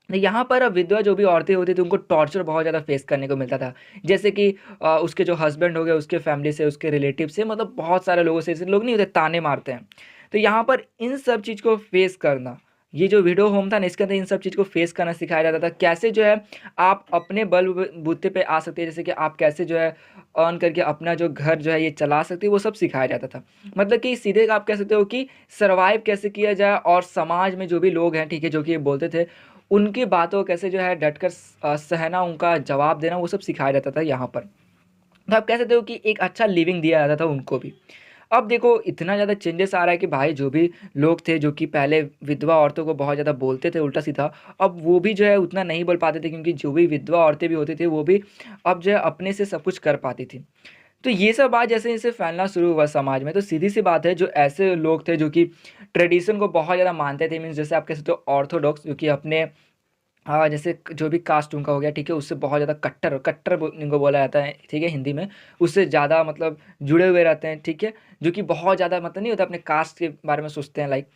यहाँ पर अब विधवा जो भी औरतें होती थी उनको टॉर्चर बहुत ज़्यादा फेस करने को मिलता था। जैसे कि उसके जो हस्बैंड हो गए, उसके फैमिली से, उसके रिलेटिव से, मतलब बहुत सारे लोगों से, ऐसे लोग नहीं होते ताने मारते हैं। तो यहाँ पर इन सब चीज़ को फेस करना, ये जो विडो होम था ना, इसके अंदर इन सब चीज़ को फेस करना सिखाया जाता था। कैसे जो है आप अपने बूते पे आ सकते हैं, जैसे कि आप कैसे जो है अर्न करके अपना जो घर जो है ये चला सकते हैं, वो सब सिखाया जाता था। मतलब कि सीधे आप कह सकते हो कि सर्वाइव कैसे किया जाए, और समाज में जो भी लोग हैं, ठीक है, जो कि ये बोलते थे, उनकी बातों को कैसे जो है डटकर सहना, उनका जवाब देना, वो सब सिखाया जाता था यहाँ पर। तो आप कह सकते हो कि एक अच्छा लिविंग दिया जाता था उनको भी। अब देखो इतना ज़्यादा चेंजेस आ रहा है कि भाई जो भी लोग थे जो कि पहले विधवा औरतों को बहुत ज़्यादा बोलते थे उल्टा-सीधा, अब वो भी जो है उतना नहीं बोल पाते थे, क्योंकि जो भी विधवा औरतें भी होती थी वो भी अब जो है अपने से सब कुछ कर पाती थी। तो ये सब बात जैसे-जैसे फैलना शुरू हुआ समाज में, तो सीधी-सी बात है, जो ऐसे लोग थे जो कि ट्रेडिशन को बहुत ज़्यादा मानते थे, मीन्स जैसे आप कह सकते हो ऑर्थोडॉक्स, जो कि अपने जैसे जो भी कास्ट उनका हो गया, ठीक है, उससे बहुत ज़्यादा कट्टर कट्टर इनको बोला जाता है, ठीक है, हिंदी में। उससे ज़्यादा मतलब जुड़े हुए रहते हैं, ठीक है, जो कि बहुत ज़्यादा मतलब नहीं होता, अपने कास्ट के बारे में सोचते हैं, लाइक।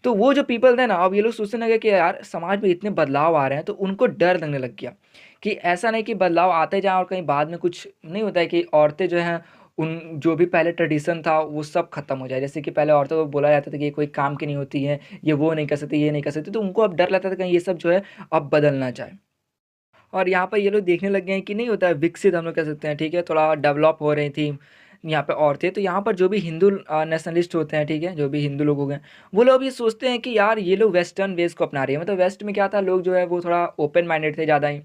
तो वो जो पीपल थे ना, अब ये लोग सोचने लगे कि यार समाज में इतने बदलाव आ रहे हैं, तो उनको डर लगने लग गया कि ऐसा नहीं कि बदलाव आते जाएँ और कहीं बाद में कुछ नहीं होता है कि औरतें जो हैं, उन जो भी पहले ट्रेडिशन था वो सब खत्म हो जाए। जैसे कि पहले औरतों को बोला जाता था कि ये कोई काम की नहीं होती है, ये वो नहीं कर सकती, ये नहीं कर सकती, तो उनको अब डर लगता था कहीं ये सब जो है अब बदल ना जाए। और यहाँ पर ये लोग देखने लग गए हैं कि नहीं होता है विकसित, हम लोग कह सकते हैं, ठीक है, थोड़ा डेवलप हो रही थी यहाँ पे औरतें। तो यहाँ पर जो भी हिंदू नेशनलिस्ट होते हैं, ठीक है, जो भी हिंदू लोग हो गए, वो लोग ये सोचते हैं कि यार ये लोग वेस्टर्न वेज को अपना रही है। मतलब वेस्ट में क्या था, लोग जो है वो थोड़ा ओपन माइंडेड थे ज़्यादा ही।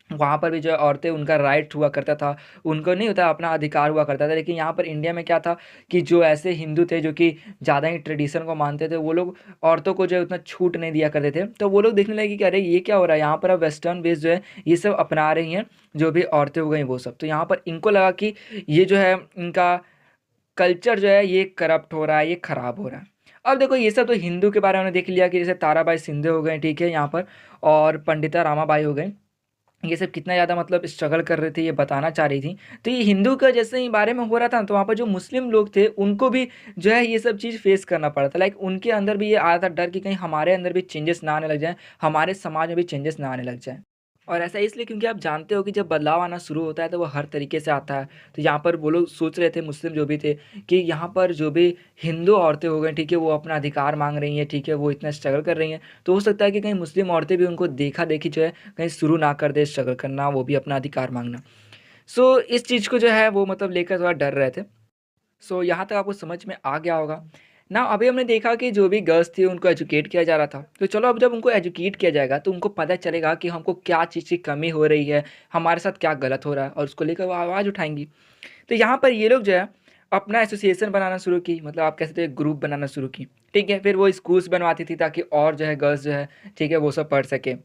वहाँ पर भी जो है औरतें, उनका राइट हुआ करता था, उनको नहीं होता अपना अधिकार हुआ करता था। लेकिन यहाँ पर इंडिया में क्या था कि जो ऐसे हिंदू थे जो कि ज़्यादा ही ट्रेडिशन को मानते थे, वो लोग औरतों को जो है उतना छूट नहीं दिया करते थे। तो वो लोग देखने लगे कि अरे ये क्या हो रहा है, यहाँ पर अब वेस्टर्न बेस जो है ये सब अपना रही हैं, जो भी औरतें हो गई वो सब। तो यहाँ पर इनको लगा कि ये जो है इनका कल्चर जो है ये करप्ट हो रहा है, ये खराब हो रहा है। अब देखो ये सब तो हिंदू के बारे में हमने देख लिया कि जैसे ताराबाई सिंधे हो गए, ठीक है, यहाँ पर, और पंडिता रामाबाई हो गई, ये सब कितना ज़्यादा मतलब स्ट्रगल कर रही थी, ये बताना चाह रही थी। तो ये हिंदू का जैसे ही बारे में हो रहा था ना, तो वहाँ पर जो मुस्लिम लोग थे, उनको भी जो है ये सब चीज़ फेस करना पड़ा था। लाइक उनके अंदर भी ये आ रहा था डर कि कहीं हमारे अंदर भी चेंजेस ना आने लग जाएँ, हमारे समाज में भी चेंजेस ना आने लग जाएँ। और ऐसा इसलिए क्योंकि आप जानते हो कि जब बदलाव आना शुरू होता है तो वो हर तरीके से आता है। तो यहाँ पर वो लोग सोच रहे थे, मुस्लिम जो भी थे, कि यहाँ पर जो भी हिंदू औरतें हो गई, ठीक है, वो अपना अधिकार माँग रही हैं, ठीक है, वो इतना स्ट्रगल कर रही हैं। तो हो सकता है कि कहीं मुस्लिम औरतें भी उनको देखा-देखी जो है कहीं शुरू ना कर दें स्ट्रगल करना, वो भी अपना अधिकार माँगना। सो इस चीज़ को जो है वो मतलब लेकर थोड़ा डर रहे थे। सो यहाँ तक आपको समझ में आ गया होगा। ना अभी हमने देखा कि जो भी गर्ल्स थी उनको एजुकेट किया जा रहा था। तो चलो अब जब उनको एजुकेट किया जाएगा तो उनको पता चलेगा कि हमको क्या चीज़ की कमी हो रही है, हमारे साथ क्या गलत हो रहा है, और उसको लेकर वो आवाज़ उठाएँगी। तो यहाँ पर ये लोग जो है अपना एसोसिएशन बनाना शुरू की, मतलब आप कह सकते हैं ग्रुप बनाना शुरू की। ठीक है? फिर वो स्कूल्स बनवाती थी ताकि और जो है गर्ल्स जो है, ठीक है, वो सब पढ़ सकें।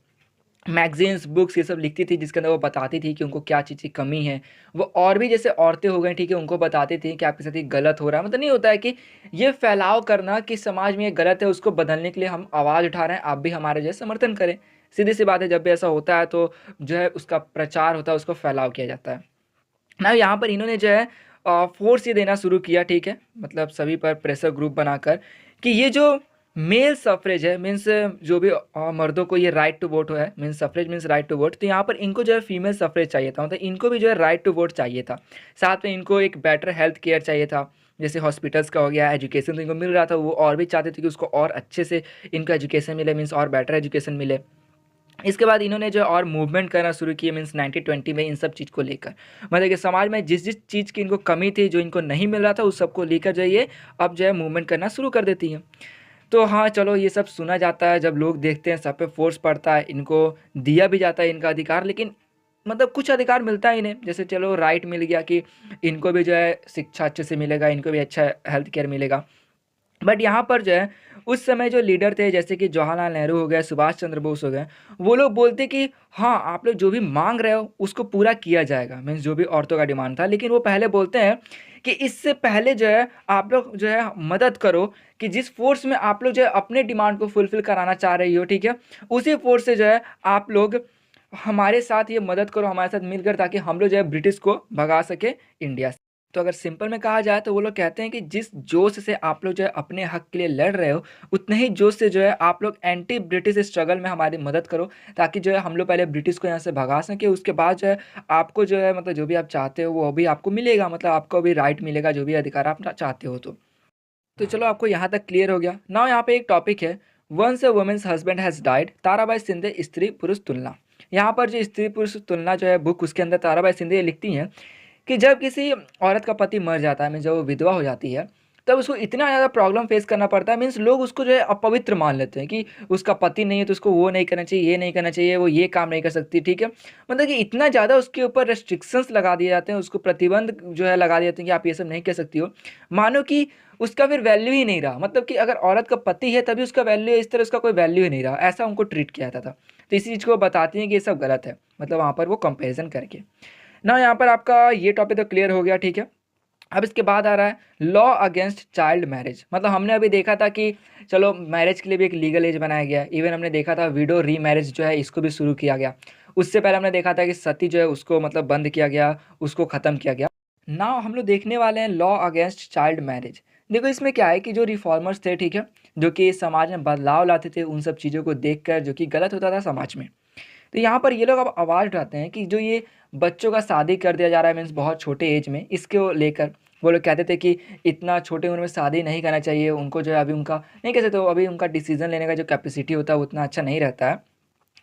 मैगज़ीन्स, बुक्स ये सब लिखती थी जिसके अंदर वो बताती थी कि उनको क्या चीज़ की कमी है। वो और भी जैसे औरतें हो गई, ठीक है, उनको बताती थी कि आपके साथ ये गलत हो रहा है। मतलब नहीं होता है कि ये फैलाव करना कि समाज में ये गलत है, उसको बदलने के लिए हम आवाज़ उठा रहे हैं, आप भी हमारा जो है समर्थन करें। सीधी-सी बात है, जब भी ऐसा होता है तो जो है उसका प्रचार होता है, उसको फैलाव किया जाता है। ना यहाँ पर इन्होंने जो है फ़ोर्स ये देना शुरू किया, ठीक है? मतलब सभी पर प्रेशर ग्रुप बनाकर कि ये जो मेल सफ़्रेज है, मीन्स जो भी मर्दों को ये राइट टू वोट है, means suffrage means right to vote, तो यहाँ पर इनको जो है फीमेल सफ़्रेज चाहिए था, मतलब इनको भी जो है राइट टू वोट चाहिए था। साथ में इनको एक बेटर हेल्थ केयर चाहिए था, जैसे हॉस्पिटल्स का हो गया, एजुकेशन तो इनको मिल रहा था, वो और भी चाहते थे कि उसको और अच्छे से इनको एजुकेशन मिले, मीन्स और बेटर एजुकेशन मिले। इसके बाद इन्होंने जो है और मूवमेंट करना शुरू किया, मीन्स 1920 में इन सब चीज़ को लेकर। मतलब कि समाज में जिस-जिस चीज़ की इनको कमी थी, जो इनको नहीं मिल रहा था, उस सब को लेकर जो है ये अब जो है मूवमेंट करना शुरू कर देती हैं। तो हाँ, चलो ये सब सुना जाता है, जब लोग देखते हैं सब पे फ़ोर्स पड़ता है, इनको दिया भी जाता है इनका अधिकार, लेकिन मतलब कुछ अधिकार मिलता ही नहीं। जैसे चलो राइट मिल गया कि इनको भी जो है शिक्षा अच्छे से मिलेगा, इनको भी अच्छा हेल्थ केयर मिलेगा। बट यहाँ पर जो है उस समय जो लीडर थे जैसे कि जवाहरलाल नेहरू हो गए, सुभाष चंद्र बोस हो गए, वो लोग बोलते कि हाँ, आप लोग जो भी माँग रहे हो उसको पूरा किया जाएगा, मीन्स जो भी औरतों का डिमांड था। लेकिन वो पहले बोलते हैं कि इससे पहले जो है आप लोग जो है मदद करो कि जिस फ़ोर्स में आप लोग जो है अपने डिमांड को फुलफ़िल कराना चाह रही हो, ठीक है? उसी फ़ोर्स से जो है आप लोग हमारे साथ ये मदद करो, हमारे साथ मिलकर, ताकि हम लोग जो है ब्रिटिश को भगा सकें इंडिया से। तो अगर सिंपल में कहा जाए तो वो लोग कहते हैं कि जिस जोश से आप लोग जो है अपने हक के लिए लड़ रहे हो, उतने ही जोश से जो है आप लोग एंटी ब्रिटिश स्ट्रगल में हमारी मदद करो, ताकि जो है हम लोग पहले ब्रिटिश को यहाँ से भगा सकें, उसके बाद जो है आपको जो है मतलब जो भी आप चाहते हो वो भी आपको मिलेगा, मतलब आपको भी राइट मिलेगा, जो भी अधिकार आप चाहते हो तो चलो आपको यहाँ तक क्लियर हो गया। नाउ यहाँ पे एक टॉपिक है, once a women's husband has died, Tarabai Shinde स्त्री पुरुष तुलना। यहाँ पर जो स्त्री पुरुष तुलना जो है बुक, उसके अंदर ताराबाई सिंधे ये लिखती हैं कि जब किसी औरत का पति मर जाता है, मीन्स जब वो विधवा हो जाती है, तब उसको इतना ज़्यादा प्रॉब्लम फेस करना पड़ता है, मीन्स लोग उसको जो है अपवित्र मान लेते हैं कि उसका पति नहीं है तो उसको वो नहीं करना चाहिए, ये नहीं करना चाहिए, वो ये काम नहीं कर सकती, ठीक है? मतलब कि इतना ज़्यादा उसके ऊपर रेस्ट्रिक्शंस लगा दिए जाते हैं, उसको प्रतिबंध जो है लगा दिए जाते हैं कि आप ये सब नहीं कर सकती हो। मानो कि उसका फिर वैल्यू ही नहीं रहा, मतलब कि अगर औरत का पति है तभी उसका वैल्यू है, इस तरह उसका कोई वैल्यू ही नहीं रहा, ऐसा उनको ट्रीट किया जाता था। तो इसी चीज़ को बताती हैं कि ये सब गलत है, मतलब वहाँ पर वो कंपैरिज़न करके। ना यहाँ पर आपका ये टॉपिक तो क्लियर हो गया, ठीक है। अब इसके बाद आ रहा है लॉ अगेंस्ट चाइल्ड मैरिज। मतलब हमने अभी देखा था कि चलो मैरिज के लिए भी एक लीगल एज बनाया गया, इवन हमने देखा था विडो री मैरिज जो है इसको भी शुरू किया गया। उससे पहले हमने देखा था कि सती जो है उसको मतलब बंद किया गया, उसको ख़त्म किया गया। नाउ हम लोग देखने वाले हैं लॉ अगेंस्ट चाइल्ड मैरिज। देखो इसमें क्या है कि जो रिफॉर्मर्स थे, ठीक है, जो कि समाज में बदलाव लाते थे उन सब चीज़ों को देखकर जो कि गलत होता था समाज में। तो यहाँ पर ये लोग अब आवाज़ उठाते हैं कि जो ये बच्चों का शादी कर दिया जा रहा है, मीन्स बहुत छोटे एज में, इसको लेकर वो लोग कहते थे कि इतना छोटे उम्र में शादी नहीं करना चाहिए, उनको जो है अभी उनका नहीं कह सकते, अभी उनका डिसीजन लेने का जो कैपेसिटी होता है वो उतना अच्छा नहीं रहता है।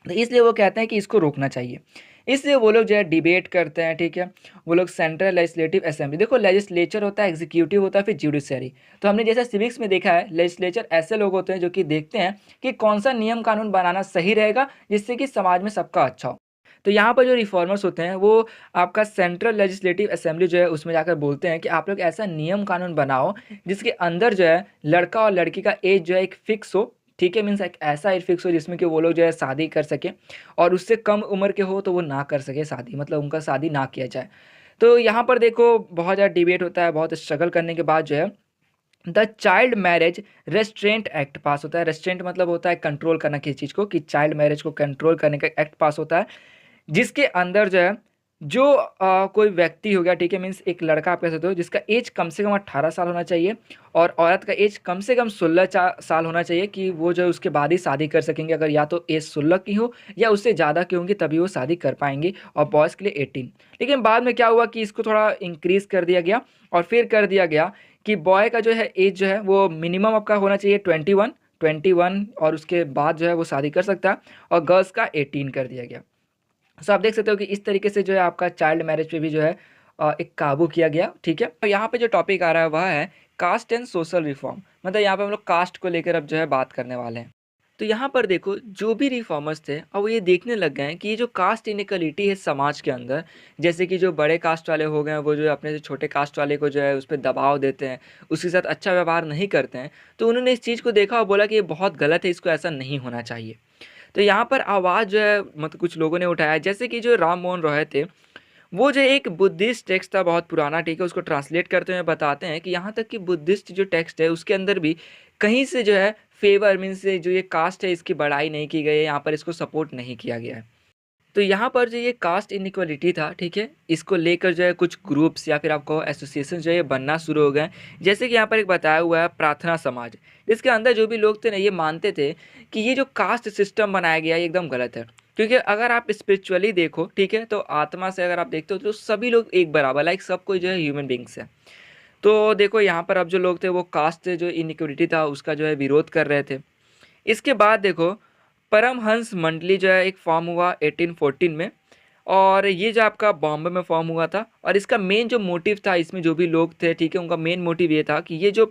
तो इसलिए वो कहते हैं कि इसको रोकना चाहिए। इसलिए वो लोग जो है डिबेट करते हैं, ठीक है। वो लोग सेंट्रल लेजिस्लेटिव असेंबली, देखो लेजिस्लेचर होता है, एग्जीक्यूटिव होता है, फिर जुडिशरी। तो हमने जैसे सिविक्स में देखा है, लेजिस्लेचर ऐसे लोग होते हैं जो कि देखते हैं कि कौन सा नियम कानून बनाना सही रहेगा जिससे कि समाज में सबका अच्छा हो। तो यहाँ पर जो रिफॉर्मर्स होते हैं वो आपका सेंट्रल लेजिस्लेटिव असेंबली जो है उसमें जाकर बोलते हैं कि आप लोग ऐसा नियम कानून बनाओ जिसके अंदर जो है लड़का और लड़की का एज जो है एक फिक्स हो, ठीक है, मीन्स एक ऐसा एज फिक्स हो जिसमें कि वो लोग जो है शादी कर सकें, और उससे कम उम्र के हो तो वो ना कर सके शादी, मतलब उनका शादी ना किया जाए। तो यहाँ पर देखो बहुत ज़्यादा डिबेट होता है, बहुत स्ट्रगल करने के बाद जो है the child marriage restaurant act पास होता है। रेस्ट्रेंट मतलब होता है कंट्रोल करना किसी चीज़ को, कि चाइल्ड मैरिज को कंट्रोल करने का एक्ट पास होता है, जिसके अंदर जो है जो कोई व्यक्ति हो गया, ठीक है, मीन्स एक लड़का आप कह सकते हो जिसका एज कम से कम 18 साल होना चाहिए, और औरत का एज कम से कम 16 साल होना चाहिए, कि वो जो है उसके बाद ही शादी कर सकेंगे। अगर या तो एज 16 की हो या उससे ज़्यादा की होंगी तभी वो शादी कर पाएंगे, और बॉयज़ के लिए 18। लेकिन बाद में क्या हुआ कि इसको थोड़ा इंक्रीज़ कर दिया गया, और फिर कर दिया गया कि बॉय का जो है एज जो है वो मिनिमम आपका होना चाहिए 21, और उसके बाद जो है वो शादी कर सकता है, और गर्ल्स का 18 कर दिया गया। सो आप देख सकते हो कि इस तरीके से जो है आपका चाइल्ड मैरिज पे भी जो है एक काबू किया गया, ठीक है। तो यहाँ पे जो टॉपिक आ रहा है वह है कास्ट एंड सोशल रिफॉर्म। मतलब यहाँ पे हम लोग कास्ट को लेकर अब जो है बात करने वाले हैं। तो यहाँ पर देखो जो भी रिफॉर्मर्स थे अब वो ये देखने लग गए हैं कि ये जो कास्ट इनइक्वालिटी है समाज के अंदर, जैसे कि जो बड़े कास्ट वाले हो गए हैं वो जो है अपने से छोटे कास्ट वाले को जो है उस पर दबाव देते हैं, उसके साथ अच्छा व्यवहार नहीं करते हैं। तो उन्होंने इस चीज़ को देखा और बोला कि ये बहुत गलत है, इसको ऐसा नहीं होना चाहिए। तो यहाँ पर आवाज़ जो है मतलब कुछ लोगों ने उठाया, जैसे कि जो राम मोहन रॉय थे, वो जो एक बुद्धिस्ट टेक्स्ट था बहुत पुराना, ठीक है, उसको ट्रांसलेट करते हुए बताते हैं कि यहाँ तक कि बुद्धिस्ट जो टेक्स्ट है उसके अंदर भी कहीं से जो है फेवर मीन्स जो ये कास्ट है इसकी बढ़ाई नहीं की गई है, यहाँ पर इसको सपोर्ट नहीं किया गया है। तो यहाँ पर जो ये कास्ट इनइक्वालिटी था, ठीक है, इसको लेकर जो है कुछ ग्रुप्स या फिर आपको एसोसिएशन जो है ये बनना शुरू हो गए। जैसे कि यहाँ पर एक बताया हुआ है प्रार्थना समाज, इसके अंदर जो भी लोग थे ना ये मानते थे कि ये जो कास्ट सिस्टम बनाया गया है ये एकदम गलत है। क्योंकि अगर आप स्पिरिचुअली देखो, ठीक है, तो आत्मा से अगर आप देखते हो तो सभी लोग एक बराबर, लाइक सब कोई जो है ह्यूमन बींग्स है। तो देखो यहाँ पर अब जो लोग थे वो कास्ट से जो इनइक्वालिटी था उसका जो है विरोध कर रहे थे। इसके बाद देखो परमहंस मंडली जो है एक फॉर्म हुआ 1814 में, और ये जो आपका बॉम्बे में फॉर्म हुआ था, और इसका मेन जो मोटिव था, इसमें जो भी लोग थे, ठीक है, उनका मेन मोटिव ये था कि ये जो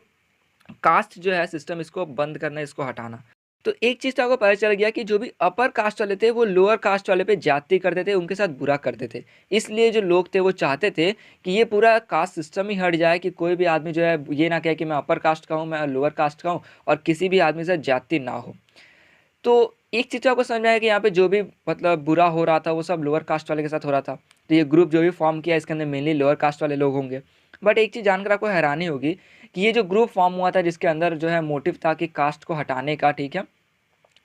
कास्ट जो है सिस्टम इसको बंद करना, इसको हटाना। तो एक चीज़ तो आपको पता चल गया कि जो भी अपर कास्ट वाले थे वो लोअर कास्ट वाले पे ज़्यादती करते थे, उनके साथ बुरा करते थे। इसलिए जो लोग थे वो चाहते थे कि ये पूरा कास्ट सिस्टम ही हट जाए, कि कोई भी आदमी जो है ये ना कहे कि मैं अपर कास्ट का हूँ, मैं लोअर कास्ट का हूँ, और किसी भी आदमी से ज़्यादती ना हो। तो एक चीज़ तो आपको समझ में आया कि यहाँ पे जो भी मतलब बुरा हो रहा था वो सब लोअर कास्ट वाले के साथ हो रहा था। तो ये ग्रुप जो भी फॉर्म किया इसके अंदर मेनली लोअर कास्ट वाले लोग होंगे। बट एक चीज़ जानकर आपको हैरानी होगी कि ये जो ग्रुप फॉर्म हुआ था जिसके अंदर जो है मोटिव था कि कास्ट को हटाने का, ठीक है,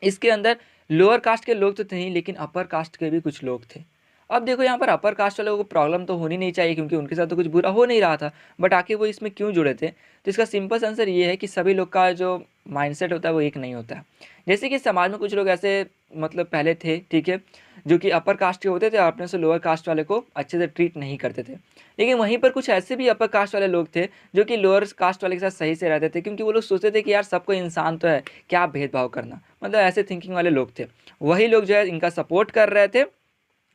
इसके अंदर लोअर कास्ट के लोग तो थे ही, लेकिन अपर कास्ट के भी कुछ लोग थे। अब देखो यहाँ पर अपर कास्ट वालों को प्रॉब्लम तो होनी नहीं चाहिए क्योंकि उनके साथ तो कुछ बुरा हो नहीं रहा था, बट आखिर वो इसमें क्यों जुड़े थे? तो इसका सिंपल आंसर ये है कि सभी लोग का जो माइंडसेट होता है वो एक नहीं होता है। जैसे कि समाज में कुछ लोग ऐसे मतलब पहले थे, ठीक है, जो कि अपर कास्ट के होते थे और अपने से लोअर कास्ट वाले को अच्छे से ट्रीट नहीं करते थे। लेकिन वहीं पर कुछ ऐसे भी अपर कास्ट वाले लोग थे जो कि लोअर कास्ट वाले के साथ सही से रहते थे, क्योंकि वो लोग सोचते थे कि यार सबको इंसान तो है, क्या भेदभाव करना, मतलब ऐसे थिंकिंग वाले लोग थे। वही लोग जो है इनका सपोर्ट कर रहे थे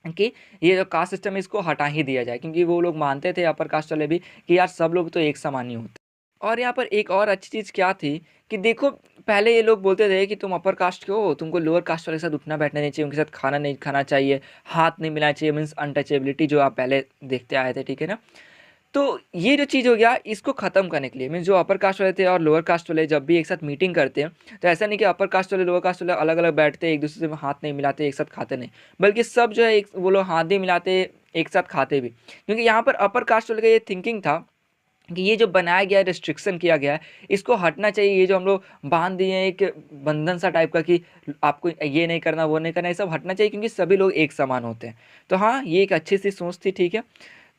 कि ये जो कास्ट सिस्टम है इसको हटा ही दिया जाए, क्योंकि वो लोग मानते थे अपर कास्ट वाले भी कि यार सब लोग तो एक समान ही होते। और यहाँ पर एक और अच्छी चीज़ क्या थी कि देखो, पहले ये लोग बोलते थे कि तुम अपर कास्ट के हो, तुमको लोअर कास्ट वाले के साथ उठना बैठना नहीं चाहिए, उनके साथ खाना नहीं खाना चाहिए, हाथ नहीं मिलाना चाहिए, मीन्स अनटचेबिलिटी जो आप पहले देखते आए थे, ठीक है ना। तो ये जो चीज़ हो गया इसको ख़त्म करने के लिए मीन्स जो अपर कास्ट वाले थे और लोअर कास्ट वाले जब भी एक साथ मीटिंग करते हैं, तो ऐसा नहीं कि अपर कास्ट वाले लोअर कास्ट वाले अलग अलग बैठते एक दूसरे से हाथ नहीं मिलाते एक साथ खाते नहीं, बल्कि सब जो है एक वो लोग हाथ भी मिलाते एक साथ खाते भी, क्योंकि यहाँ पर अपर कास्ट वाले का ये थिंकिंग था कि ये जो बनाया गया है, रिस्ट्रिक्शन किया गया है, इसको हटना चाहिए। ये जो हम लोग बांध दिए हैं एक बंधन सा टाइप का कि आपको ये नहीं करना वो नहीं करना, ये सब हटना चाहिए क्योंकि सभी लोग एक समान होते हैं। तो हाँ, ये एक अच्छी सी सोच थी, ठीक है।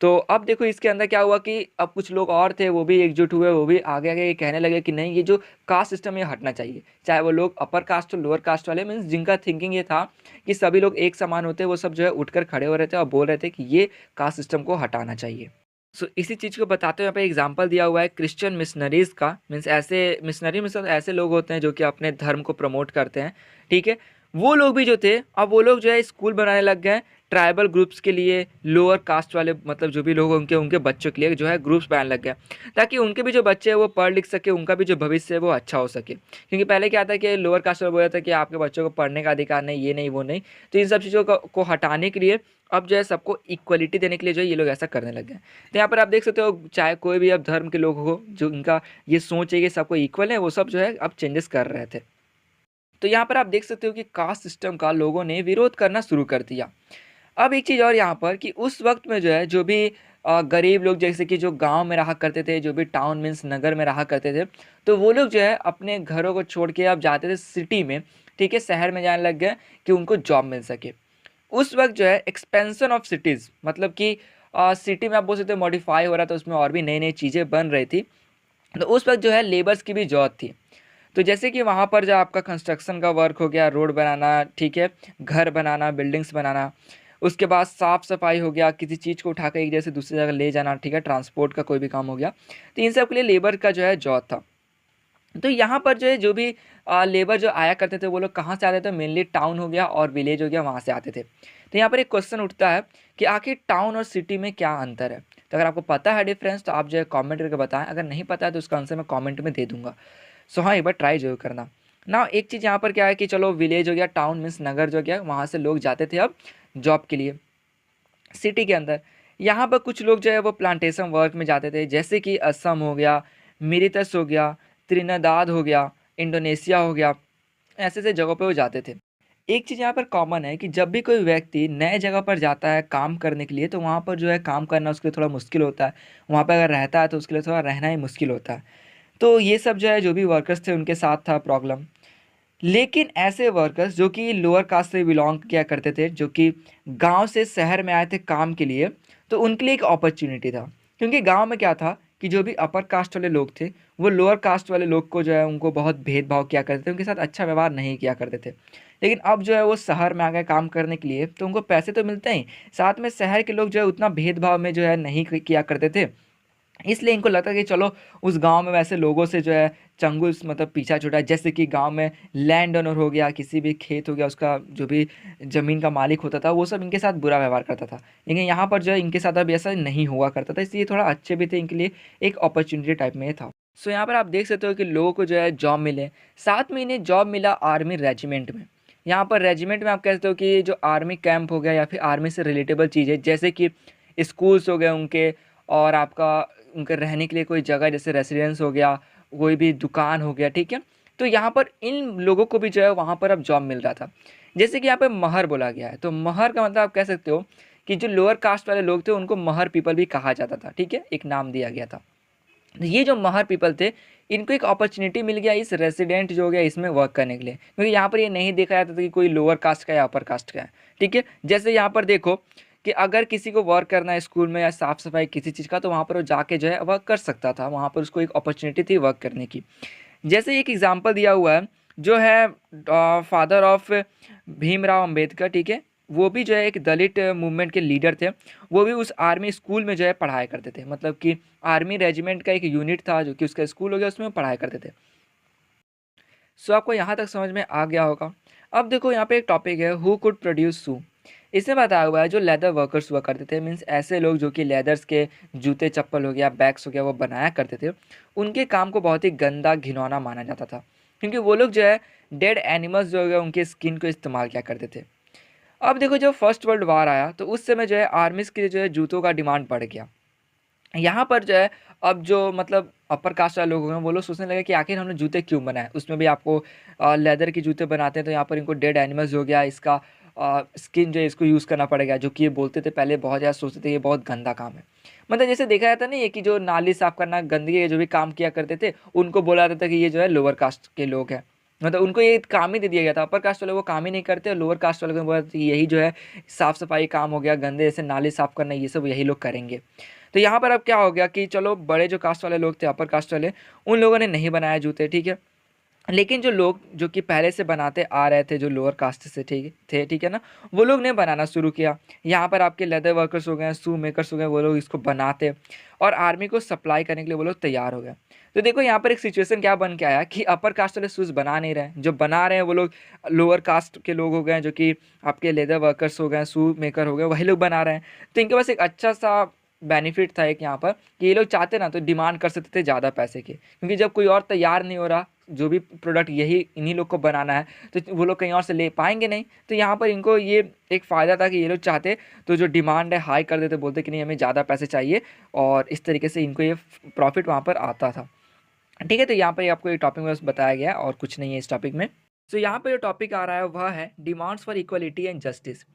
तो अब देखो इसके अंदर क्या हुआ कि अब कुछ लोग और थे वो भी एकजुट हुए, वो भी आगे आगे ये कहने लगे कि नहीं, ये जो कास्ट सिस्टम ये हटना चाहिए, चाहे वो लोग अपर कास्ट और लोअर कास्ट वाले, मीन्स जिनका थिंकिंग ये था कि सभी लोग एक समान होते हैं, वो सब जो है उठकर खड़े हो रहे थे और बोल रहे थे कि ये कास्ट सिस्टम को हटाना चाहिए। सो इसी चीज़ को बताते हुए यहाँ पे एग्जाम्पल दिया हुआ है क्रिश्चियन मिशनरीज़ का, मीन्स ऐसे मिशनरी में सब ऐसे लोग होते हैं जो कि अपने धर्म को प्रमोट करते हैं, ठीक है। वो लोग भी जो थे, अब वो लोग जो है स्कूल बनाने लग गए ट्राइबल ग्रुप्स के लिए, लोअर कास्ट वाले मतलब जो भी लोग उनके उनके बच्चों के लिए जो है ग्रुप्स बनाने लग गए, ताकि उनके भी जो बच्चे हैं वो पढ़ लिख सके, उनका भी जो भविष्य है वो अच्छा हो सके। क्योंकि पहले क्या था कि लोअर कास्ट वाले बोला था कि आपके बच्चों को पढ़ने का अधिकार नहीं, ये नहीं वो नहीं। तो इन सब चीज़ों को हटाने के लिए अब जो है सबको इक्वलिटी देने के लिए जो है ये लोग ऐसा करने लग गए। तो यहाँ पर आप देख सकते हो चाहे कोई भी अब धर्म के लोग हो जो इनका ये सोच है कि सबको इक्वल है, वो सब जो है अब चेंजेस कर रहे थे। तो यहाँ पर आप देख सकते हो कि कास्ट सिस्टम का लोगों ने विरोध करना शुरू कर दिया। अब एक चीज़ और यहाँ पर कि उस वक्त में जो है जो भी गरीब लोग जैसे कि जो गांव में रहा करते थे, जो भी टाउन मीन्स नगर में रहा करते थे, तो वो लोग जो है अपने घरों को छोड़ के अब जाते थे सिटी में, ठीक है, शहर में जाने लग गए कि उनको जॉब मिल सके। उस वक्त जो है एक्सपेंशन ऑफ सिटीज़, मतलब कि सिटी में आप बोल सकते हो मॉडिफाई हो रहा था, उसमें और भी नई नई चीज़ें बन रही थी। तो उस वक्त जो है लेबर्स की भी ज़रूरत थी। तो जैसे कि वहाँ पर जो आपका कंस्ट्रक्शन का वर्क हो गया, रोड बनाना, ठीक है, घर बनाना, बिल्डिंग्स बनाना, उसके बाद साफ़ सफाई हो गया, किसी चीज़ को उठाकर एक जगह से दूसरी जगह ले जाना, ठीक है, ट्रांसपोर्ट का कोई भी काम हो गया। तो इन सब के लिए लेबर का जो है ज़रूरत था। तो यहाँ पर जो है जो भी लेबर जो आया करते थे वो लोग कहाँ से आते थे? मेनली टाउन हो गया और विलेज हो गया, वहाँ से आते थे। तो यहाँ पर एक क्वेश्चन उठता है कि आखिर टाउन और सिटी में क्या अंतर है? तो अगर आपको पता है डिफरेंस तो आप जो है कमेंट करके बताएं, अगर नहीं पता है तो उसका आंसर मैं कमेंट में दे दूंगा। सो हाँ, एक बार ट्राई जरूर करना ना। एक चीज़ यहाँ पर क्या है कि चलो विलेज हो गया, टाउन मीन्स नगर जो गया, वहाँ से लोग जाते थे अब जॉब के लिए सिटी के अंदर। यहाँ पर कुछ लोग जो है वो प्लांटेशन वर्क में जाते थे, जैसे कि असम हो गया, मिरितस हो गया, त्रिनदाद हो गया, इंडोनेशिया हो गया, ऐसे ऐसे जगहों पे वो जाते थे। एक चीज़ यहाँ पर कॉमन है कि जब भी कोई व्यक्ति नए जगह पर जाता है काम करने के लिए, तो वहाँ पर जो है काम करना उसके लिए थोड़ा मुश्किल होता है। वहाँ पर अगर रहता है तो उसके लिए थोड़ा रहना ही मुश्किल होता है। तो ये सब जो है जो भी वर्कर्स थे उनके साथ था प्रॉब्लम। लेकिन ऐसे वर्कर्स जो कि लोअर कास्ट से बिलोंग किया करते थे, जो कि गांव से शहर में आए थे काम के लिए, तो उनके लिए एक अपॉर्चुनिटी था। क्योंकि गांव में क्या था कि जो भी अपर कास्ट वाले लोग थे वो लोअर कास्ट वाले लोग को जो है उनको बहुत भेदभाव किया करते थे, उनके साथ अच्छा व्यवहार नहीं किया करते थे। लेकिन अब जो है वो शहर में आ गए काम करने के लिए, तो उनको पैसे तो मिलते ही, साथ में शहर के लोग जो है उतना भेदभाव में जो है नहीं किया करते थे। इसलिए इनको लगता है कि चलो उस गांव में वैसे लोगों से जो है चंगुल मतलब पीछा छूटा है। जैसे कि गांव में लैंड ओनर हो गया, किसी भी खेत हो गया, उसका जो भी ज़मीन का मालिक होता था वो सब इनके साथ बुरा व्यवहार करता था। लेकिन यहाँ पर जो है इनके साथ अब ऐसा नहीं हुआ करता था, इसलिए थोड़ा अच्छे भी थे, इनके लिए एक अपॉर्चुनिटी टाइप में ये था। सो यहाँ पर आप देख सकते हो कि लोगों को जो है जॉब मिले। साथ में इन्हें जॉब मिला आर्मी रेजिमेंट में। यहाँ पर रेजिमेंट में आप कह सकते हो कि जो आर्मी कैंप हो गया या फिर आर्मी से रिलेटेबल चीज़ें जैसे कि स्कूल्स हो गए उनके, और आपका उनके रहने के लिए कोई जगह जैसे रेसिडेंस हो गया, कोई भी दुकान हो गया, ठीक है। तो यहाँ पर इन लोगों को भी जो है वहाँ पर अब जॉब मिल रहा था। जैसे कि यहाँ पे महर बोला गया है, तो महर का मतलब आप कह सकते हो कि जो लोअर कास्ट वाले लोग थे उनको महर पीपल भी कहा जाता था, ठीक है, एक नाम दिया गया था। ये जो महर पीपल थे, इनको एक अपॉर्चुनिटी मिल गया इस रेसिडेंट जो हो गया इसमें वर्क करने के लिए, क्योंकि यहाँ पर ये नहीं देखा जाता था कि कोई लोअर कास्ट का या अपर कास्ट का है, ठीक है। जैसे यहाँ पर देखो कि अगर किसी को वर्क करना है स्कूल में या साफ सफाई किसी चीज़ का, तो वहाँ पर वो जाके जो है वर्क कर सकता था, वहाँ पर उसको एक अपॉर्चुनिटी थी वर्क करने की। जैसे एक एग्जाम्पल दिया हुआ है, जो है फादर ऑफ भीमराव अंबेडकर, ठीक है। वो भी जो है एक दलित मूवमेंट के लीडर थे। वो भी उस आर्मी स्कूल में जो है पढ़ाया करते थे, मतलब कि आर्मी रेजिमेंट का एक यूनिट था जो कि उसका स्कूल हो गया, उसमें पढ़ाया करते थे। सो आपको यहाँ तक समझ में आ गया होगा। अब देखो यहाँ पे एक टॉपिक है, हु कुड प्रोड्यूस शू। इसमें बताया हुआ है जो लेदर वर्कर्स हुआ करते थे, मीन्स ऐसे लोग जो कि लेदर्स के जूते चप्पल हो गया, बैग्स हो गया, वो बनाया करते थे। उनके काम को बहुत ही गंदा घिनौना माना जाता था, क्योंकि वो लोग जो है डेड एनिमल्स जो हो गया उनके स्किन को इस्तेमाल किया करते थे। अब देखो जब फर्स्ट वर्ल्ड वार आया तो उस समय जो है आर्मीज़ के जो है जूतों का डिमांड बढ़ गया। यहाँ पर जो है अब जो मतलब अपर कास्ट वाले लोग हैं वो लोग सोचने लगे कि आखिर हमने जूते क्यों बनाए, उसमें भी आपको लेदर के जूते बनाते हैं, तो यहाँ पर इनको डेड एनिमल्स हो गया, इसका स्किन जो है इसको यूज़ करना पड़ेगा, जो कि ये बोलते थे पहले, बहुत ज़्यादा सोचते थे ये बहुत गंदा काम है। मतलब जैसे देखा जाता नहीं है कि जो नाली साफ करना, गंदगी के जो भी काम किया करते थे उनको बोला जाता था कि ये जो है लोअर कास्ट के लोग हैं। मतलब उनको ये काम ही दे दिया गया था, अपर कास्ट वाले वो काम ही नहीं करते, और लोअर कास्ट वाले को बोला था कि यही जो है साफ सफाई काम हो गया, गंदे जैसे नाली साफ करना, ये सब यही लोग करेंगे। तो यहाँ पर अब क्या हो गया कि चलो बड़े जो कास्ट वाले लोग थे, अपर कास्ट वाले, उन लोगों ने नहीं बनाया जूते, ठीक है। लेकिन जो लोग जो कि पहले से बनाते आ रहे थे, जो लोअर कास्ट से ठीक है ना, वो लोग ने बनाना शुरू किया। यहाँ पर आपके लेदर वर्कर्स हो गए, शू मेकर्स हो गए, वो लोग इसको बनाते और आर्मी को सप्लाई करने के लिए वो लोग तैयार हो गए। तो देखो यहाँ पर एक सिचुएशन क्या बन के आया कि अपर कास्ट वाले शूज़ बना नहीं रहे, जो बना रहे हैं वो लोग लोअर कास्ट के लोग हो गए, जो कि आपके लेदर वर्कर्स हो गए, शू मेकर हो गए, वही लोग बना रहे हैं। तो इनके पास एक अच्छा सा बेनिफिट था एक यहाँ पर कि ये लोग चाहते ना तो डिमांड कर सकते थे ज़्यादा पैसे के, क्योंकि जब कोई और तैयार नहीं हो रहा, जो भी प्रोडक्ट यही इन्हीं लोग को बनाना है, तो वो लोग कहीं और से ले पाएंगे नहीं। तो यहाँ पर इनको ये एक फ़ायदा था कि ये लोग चाहते तो जो डिमांड है हाई कर देते, बोलते कि नहीं हमें ज़्यादा पैसे चाहिए, और इस तरीके से इनको ये प्रॉफिट वहाँ पर आता था, ठीक है। तो यहाँ पर आपको एक टॉपिक में बस बताया गया और कुछ नहीं है इस टॉपिक में। सो यहाँ पे जो टॉपिक आ रहा है वह है demands for equality and justice.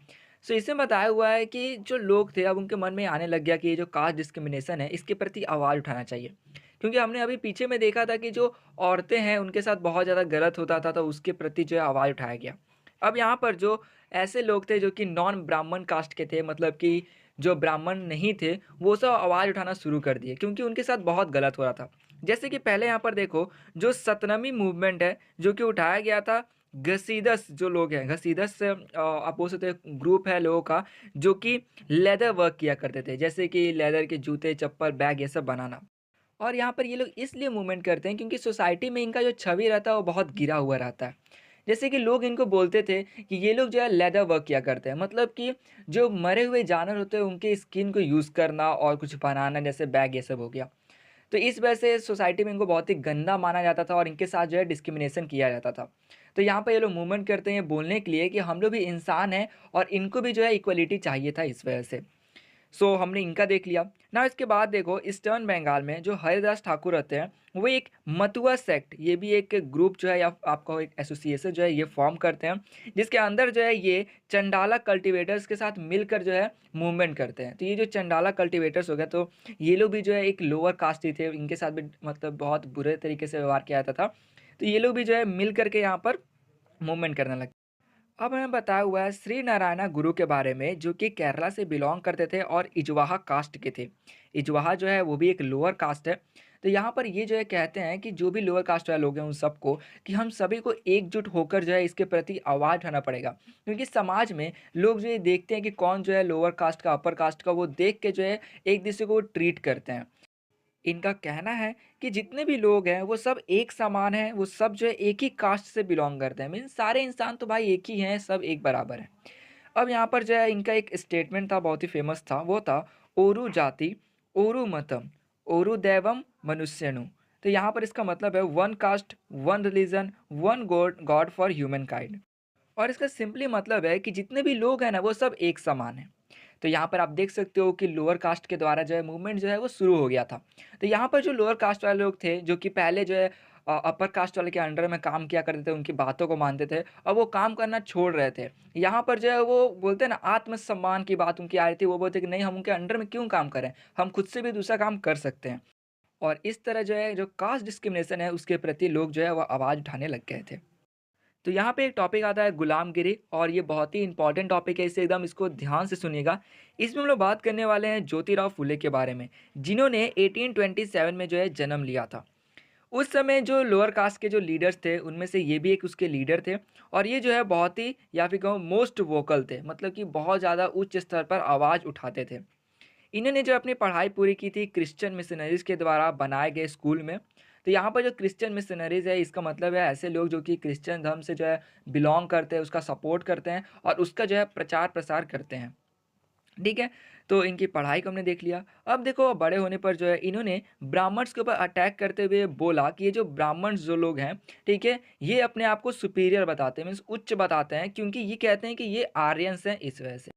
So इसमें बताया हुआ है कि जो लोग थे अब उनके मन में आने लग गया कि ये जो कास्ट डिस्क्रिमिनेशन है इसके प्रति आवाज़ उठाना चाहिए, क्योंकि हमने अभी पीछे में देखा था कि जो औरतें हैं उनके साथ बहुत ज़्यादा गलत होता था, तो उसके प्रति जो है आवाज़ उठाया गया। अब यहाँ पर जो ऐसे लोग थे जो कि नॉन ब्राह्मण कास्ट के थे, मतलब कि जो ब्राह्मण नहीं थे, वो सब आवाज़ उठाना शुरू कर दिए, क्योंकि उनके साथ बहुत गलत हो रहा था। जैसे कि पहले यहाँ पर देखो जो सतनमी मूवमेंट है जो कि उठाया गया था, घसीदस जो लोग हैं, घसीदस आप बोल सकते हैं ग्रुप है लोगों का, जो कि लेदर वर्क किया करते थे, जैसे कि लेदर के जूते चप्पल बैग ये सब बनाना। और यहाँ पर ये लोग इसलिए मूवमेंट करते हैं क्योंकि सोसाइटी में इनका जो छवि रहता है वो बहुत गिरा हुआ रहता है। जैसे कि लोग इनको बोलते थे कि ये लोग जो है लेदर वर्क किया करते हैं, मतलब कि जो मरे हुए जानवर होते हैं उनके स्किन को यूज़ करना और कुछ बनाना, जैसे बैग ये सब हो गया। तो इस वजह से सोसाइटी में इनको बहुत ही गंदा माना जाता था और इनके साथ जो है डिस्क्रिमिनेशन किया जाता था। तो यहाँ पे ये लोग मूवमेंट करते हैं बोलने के लिए कि हम लोग भी इंसान हैं और इनको भी जो है इक्वलिटी चाहिए था, इस वजह से। सो हमने इनका देख लिया ना। इसके बाद देखो ईस्टर्न बंगाल में जो हरिदास ठाकुर रहते हैं, वो एक मतुआ सेक्ट, ये भी एक ग्रुप जो है या आपका एक एसोसिएशन जो है ये फॉर्म करते हैं, जिसके अंदर जो है ये चंडाला कल्टीवेटर्स के साथ मिलकर जो है मूवमेंट करते हैं। तो ये जो चंडाला कल्टीवेटर्स हो गए, तो ये लोग भी जो है एक लोअर कास्ट ही थे, इनके साथ भी मतलब बहुत बुरे तरीके से व्यवहार किया जाता था। तो ये लोग भी जो है मिल करके यहाँ पर मूवमेंट करने लगे। अब हमें बताया हुआ है श्री नारायणा गुरु के बारे में, जो कि केरला से बिलोंग करते थे और इजवाहा कास्ट के थे। इजवाहा जो है वो भी एक लोअर कास्ट है। तो यहाँ पर ये जो है कहते हैं कि जो भी लोअर कास्ट वाले लोग हैं उन सबको, कि हम सभी को एकजुट होकर जो है इसके प्रति आवाज़ उठाना पड़ेगा, क्योंकि समाज में लोग जो ये देखते हैं कि कौन जो है लोअर कास्ट का अपर कास्ट का, वो देख के जो है एक दूसरे को ट्रीट करते हैं। इनका कहना है कि जितने भी लोग हैं वो सब एक समान हैं, वो सब जो है एक ही कास्ट से बिलोंग करते हैं, मीन्स सारे इंसान तो भाई एक ही हैं, सब एक बराबर हैं। अब यहाँ पर जो है इनका एक स्टेटमेंट था, बहुत ही फेमस था, वो था ओरू जाति ओरू मतम ओरू दैवम मनुष्यनु तो यहाँ पर इसका मतलब है one cast, one religion, one God God for human kind. और इसका सिंपली मतलब है कि जितने भी लोग हैं ना वो सब एक समान हैं। तो यहाँ पर आप देख सकते हो कि लोअर कास्ट के द्वारा जो है मूवमेंट जो है वो शुरू हो गया था। तो यहाँ पर जो लोअर कास्ट वाले लोग थे जो कि पहले जो है अपर कास्ट वाले के अंडर में काम किया करते थे, उनकी बातों को मानते थे और वो काम करना छोड़ रहे थे। यहाँ पर जो है वो बोलते हैं ना आत्मसम्मान की बात उनकी आ रही थी, वो बोलते कि नहीं हम उनके अंडर में क्यों काम करें, हम खुद से भी दूसरा काम कर सकते हैं। और इस तरह जो है जो कास्ट डिस्क्रिमिनेशन है उसके प्रति लोग जो है वो आवाज़ उठाने लग गए थे। तो यहाँ पे एक टॉपिक आता है गुलामगिरी, और ये बहुत ही इंपॉर्टेंट टॉपिक है, इसे एकदम इसको ध्यान से सुनिएगा। इसमें हम लोग बात करने वाले हैं ज्योतिराव फुले के बारे में, जिन्होंने 1827 में जो है जन्म लिया था। उस समय जो लोअर कास्ट के जो लीडर्स थे उनमें से ये भी एक उसके लीडर थे। और ये जो है बहुत ही या फिर कहूँ मोस्ट वोकल थे, मतलब कि बहुत ज़्यादा उच्च स्तर पर आवाज़ उठाते थे। इन्होंने जो अपनी पढ़ाई पूरी की थी क्रिश्चियन मिशनरीज़ के द्वारा बनाए गए स्कूल में। तो यहाँ पर जो क्रिश्चियन मिशनरीज़ है इसका मतलब है ऐसे लोग जो कि क्रिश्चियन धर्म से जो है बिलॉन्ग करते हैं, उसका सपोर्ट करते हैं और उसका जो है प्रचार प्रसार करते हैं। ठीक है? तो इनकी पढ़ाई को हमने देख लिया। अब देखो बड़े होने पर जो है इन्होंने ब्राह्मण्स के ऊपर अटैक करते हुए बोला कि ये जो ब्राह्मण्स जो लोग हैं, ठीक है? ये अपने आप को सुपीरियर बताते हैं, मीन्स उच्च बताते हैं, क्योंकि ये कहते हैं कि ये आर्यन्स हैं इस वजह से।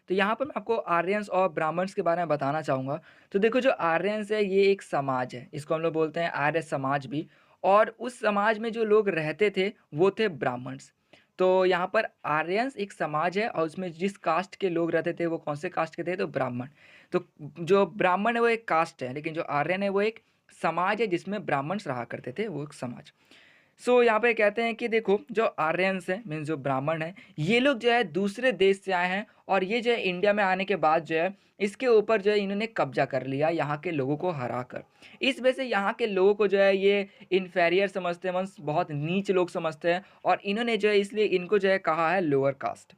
तो यहाँ पर मैं आपको आर्यन्स और ब्राह्मण्स के बारे में बताना चाहूँगा। तो देखो जो आर्यन्स है ये एक समाज है, इसको हम लोग बोलते हैं आर्य समाज भी। और उस समाज में जो लोग रहते थे वो थे ब्राह्मण्स। तो यहाँ पर आर्यन्स एक समाज है और उसमें जिस कास्ट के लोग रहते थे वो कौन से कास्ट के थे, तो ब्राह्मण। तो जो ब्राह्मण है वो एक कास्ट है, लेकिन जो आर्यन है वो एक समाज है जिसमें ब्राह्मण्स रहा करते थे, वो एक समाज। यहाँ पे कहते हैं कि देखो जो आर्यंस हैं मीन्स जो ब्राह्मण हैं, ये लोग जो है दूसरे देश से आए हैं और ये जो है इंडिया में आने के बाद जो है इसके ऊपर जो है इन्होंने कब्जा कर लिया यहाँ के लोगों को हरा कर। इस वजह से यहाँ के लोगों को जो है ये इन्फेरियर समझते हैं, मीन्स बहुत नीच लोग समझते हैं, और इन्होंने जो है इसलिए इनको जो है कहा है लोअर कास्ट।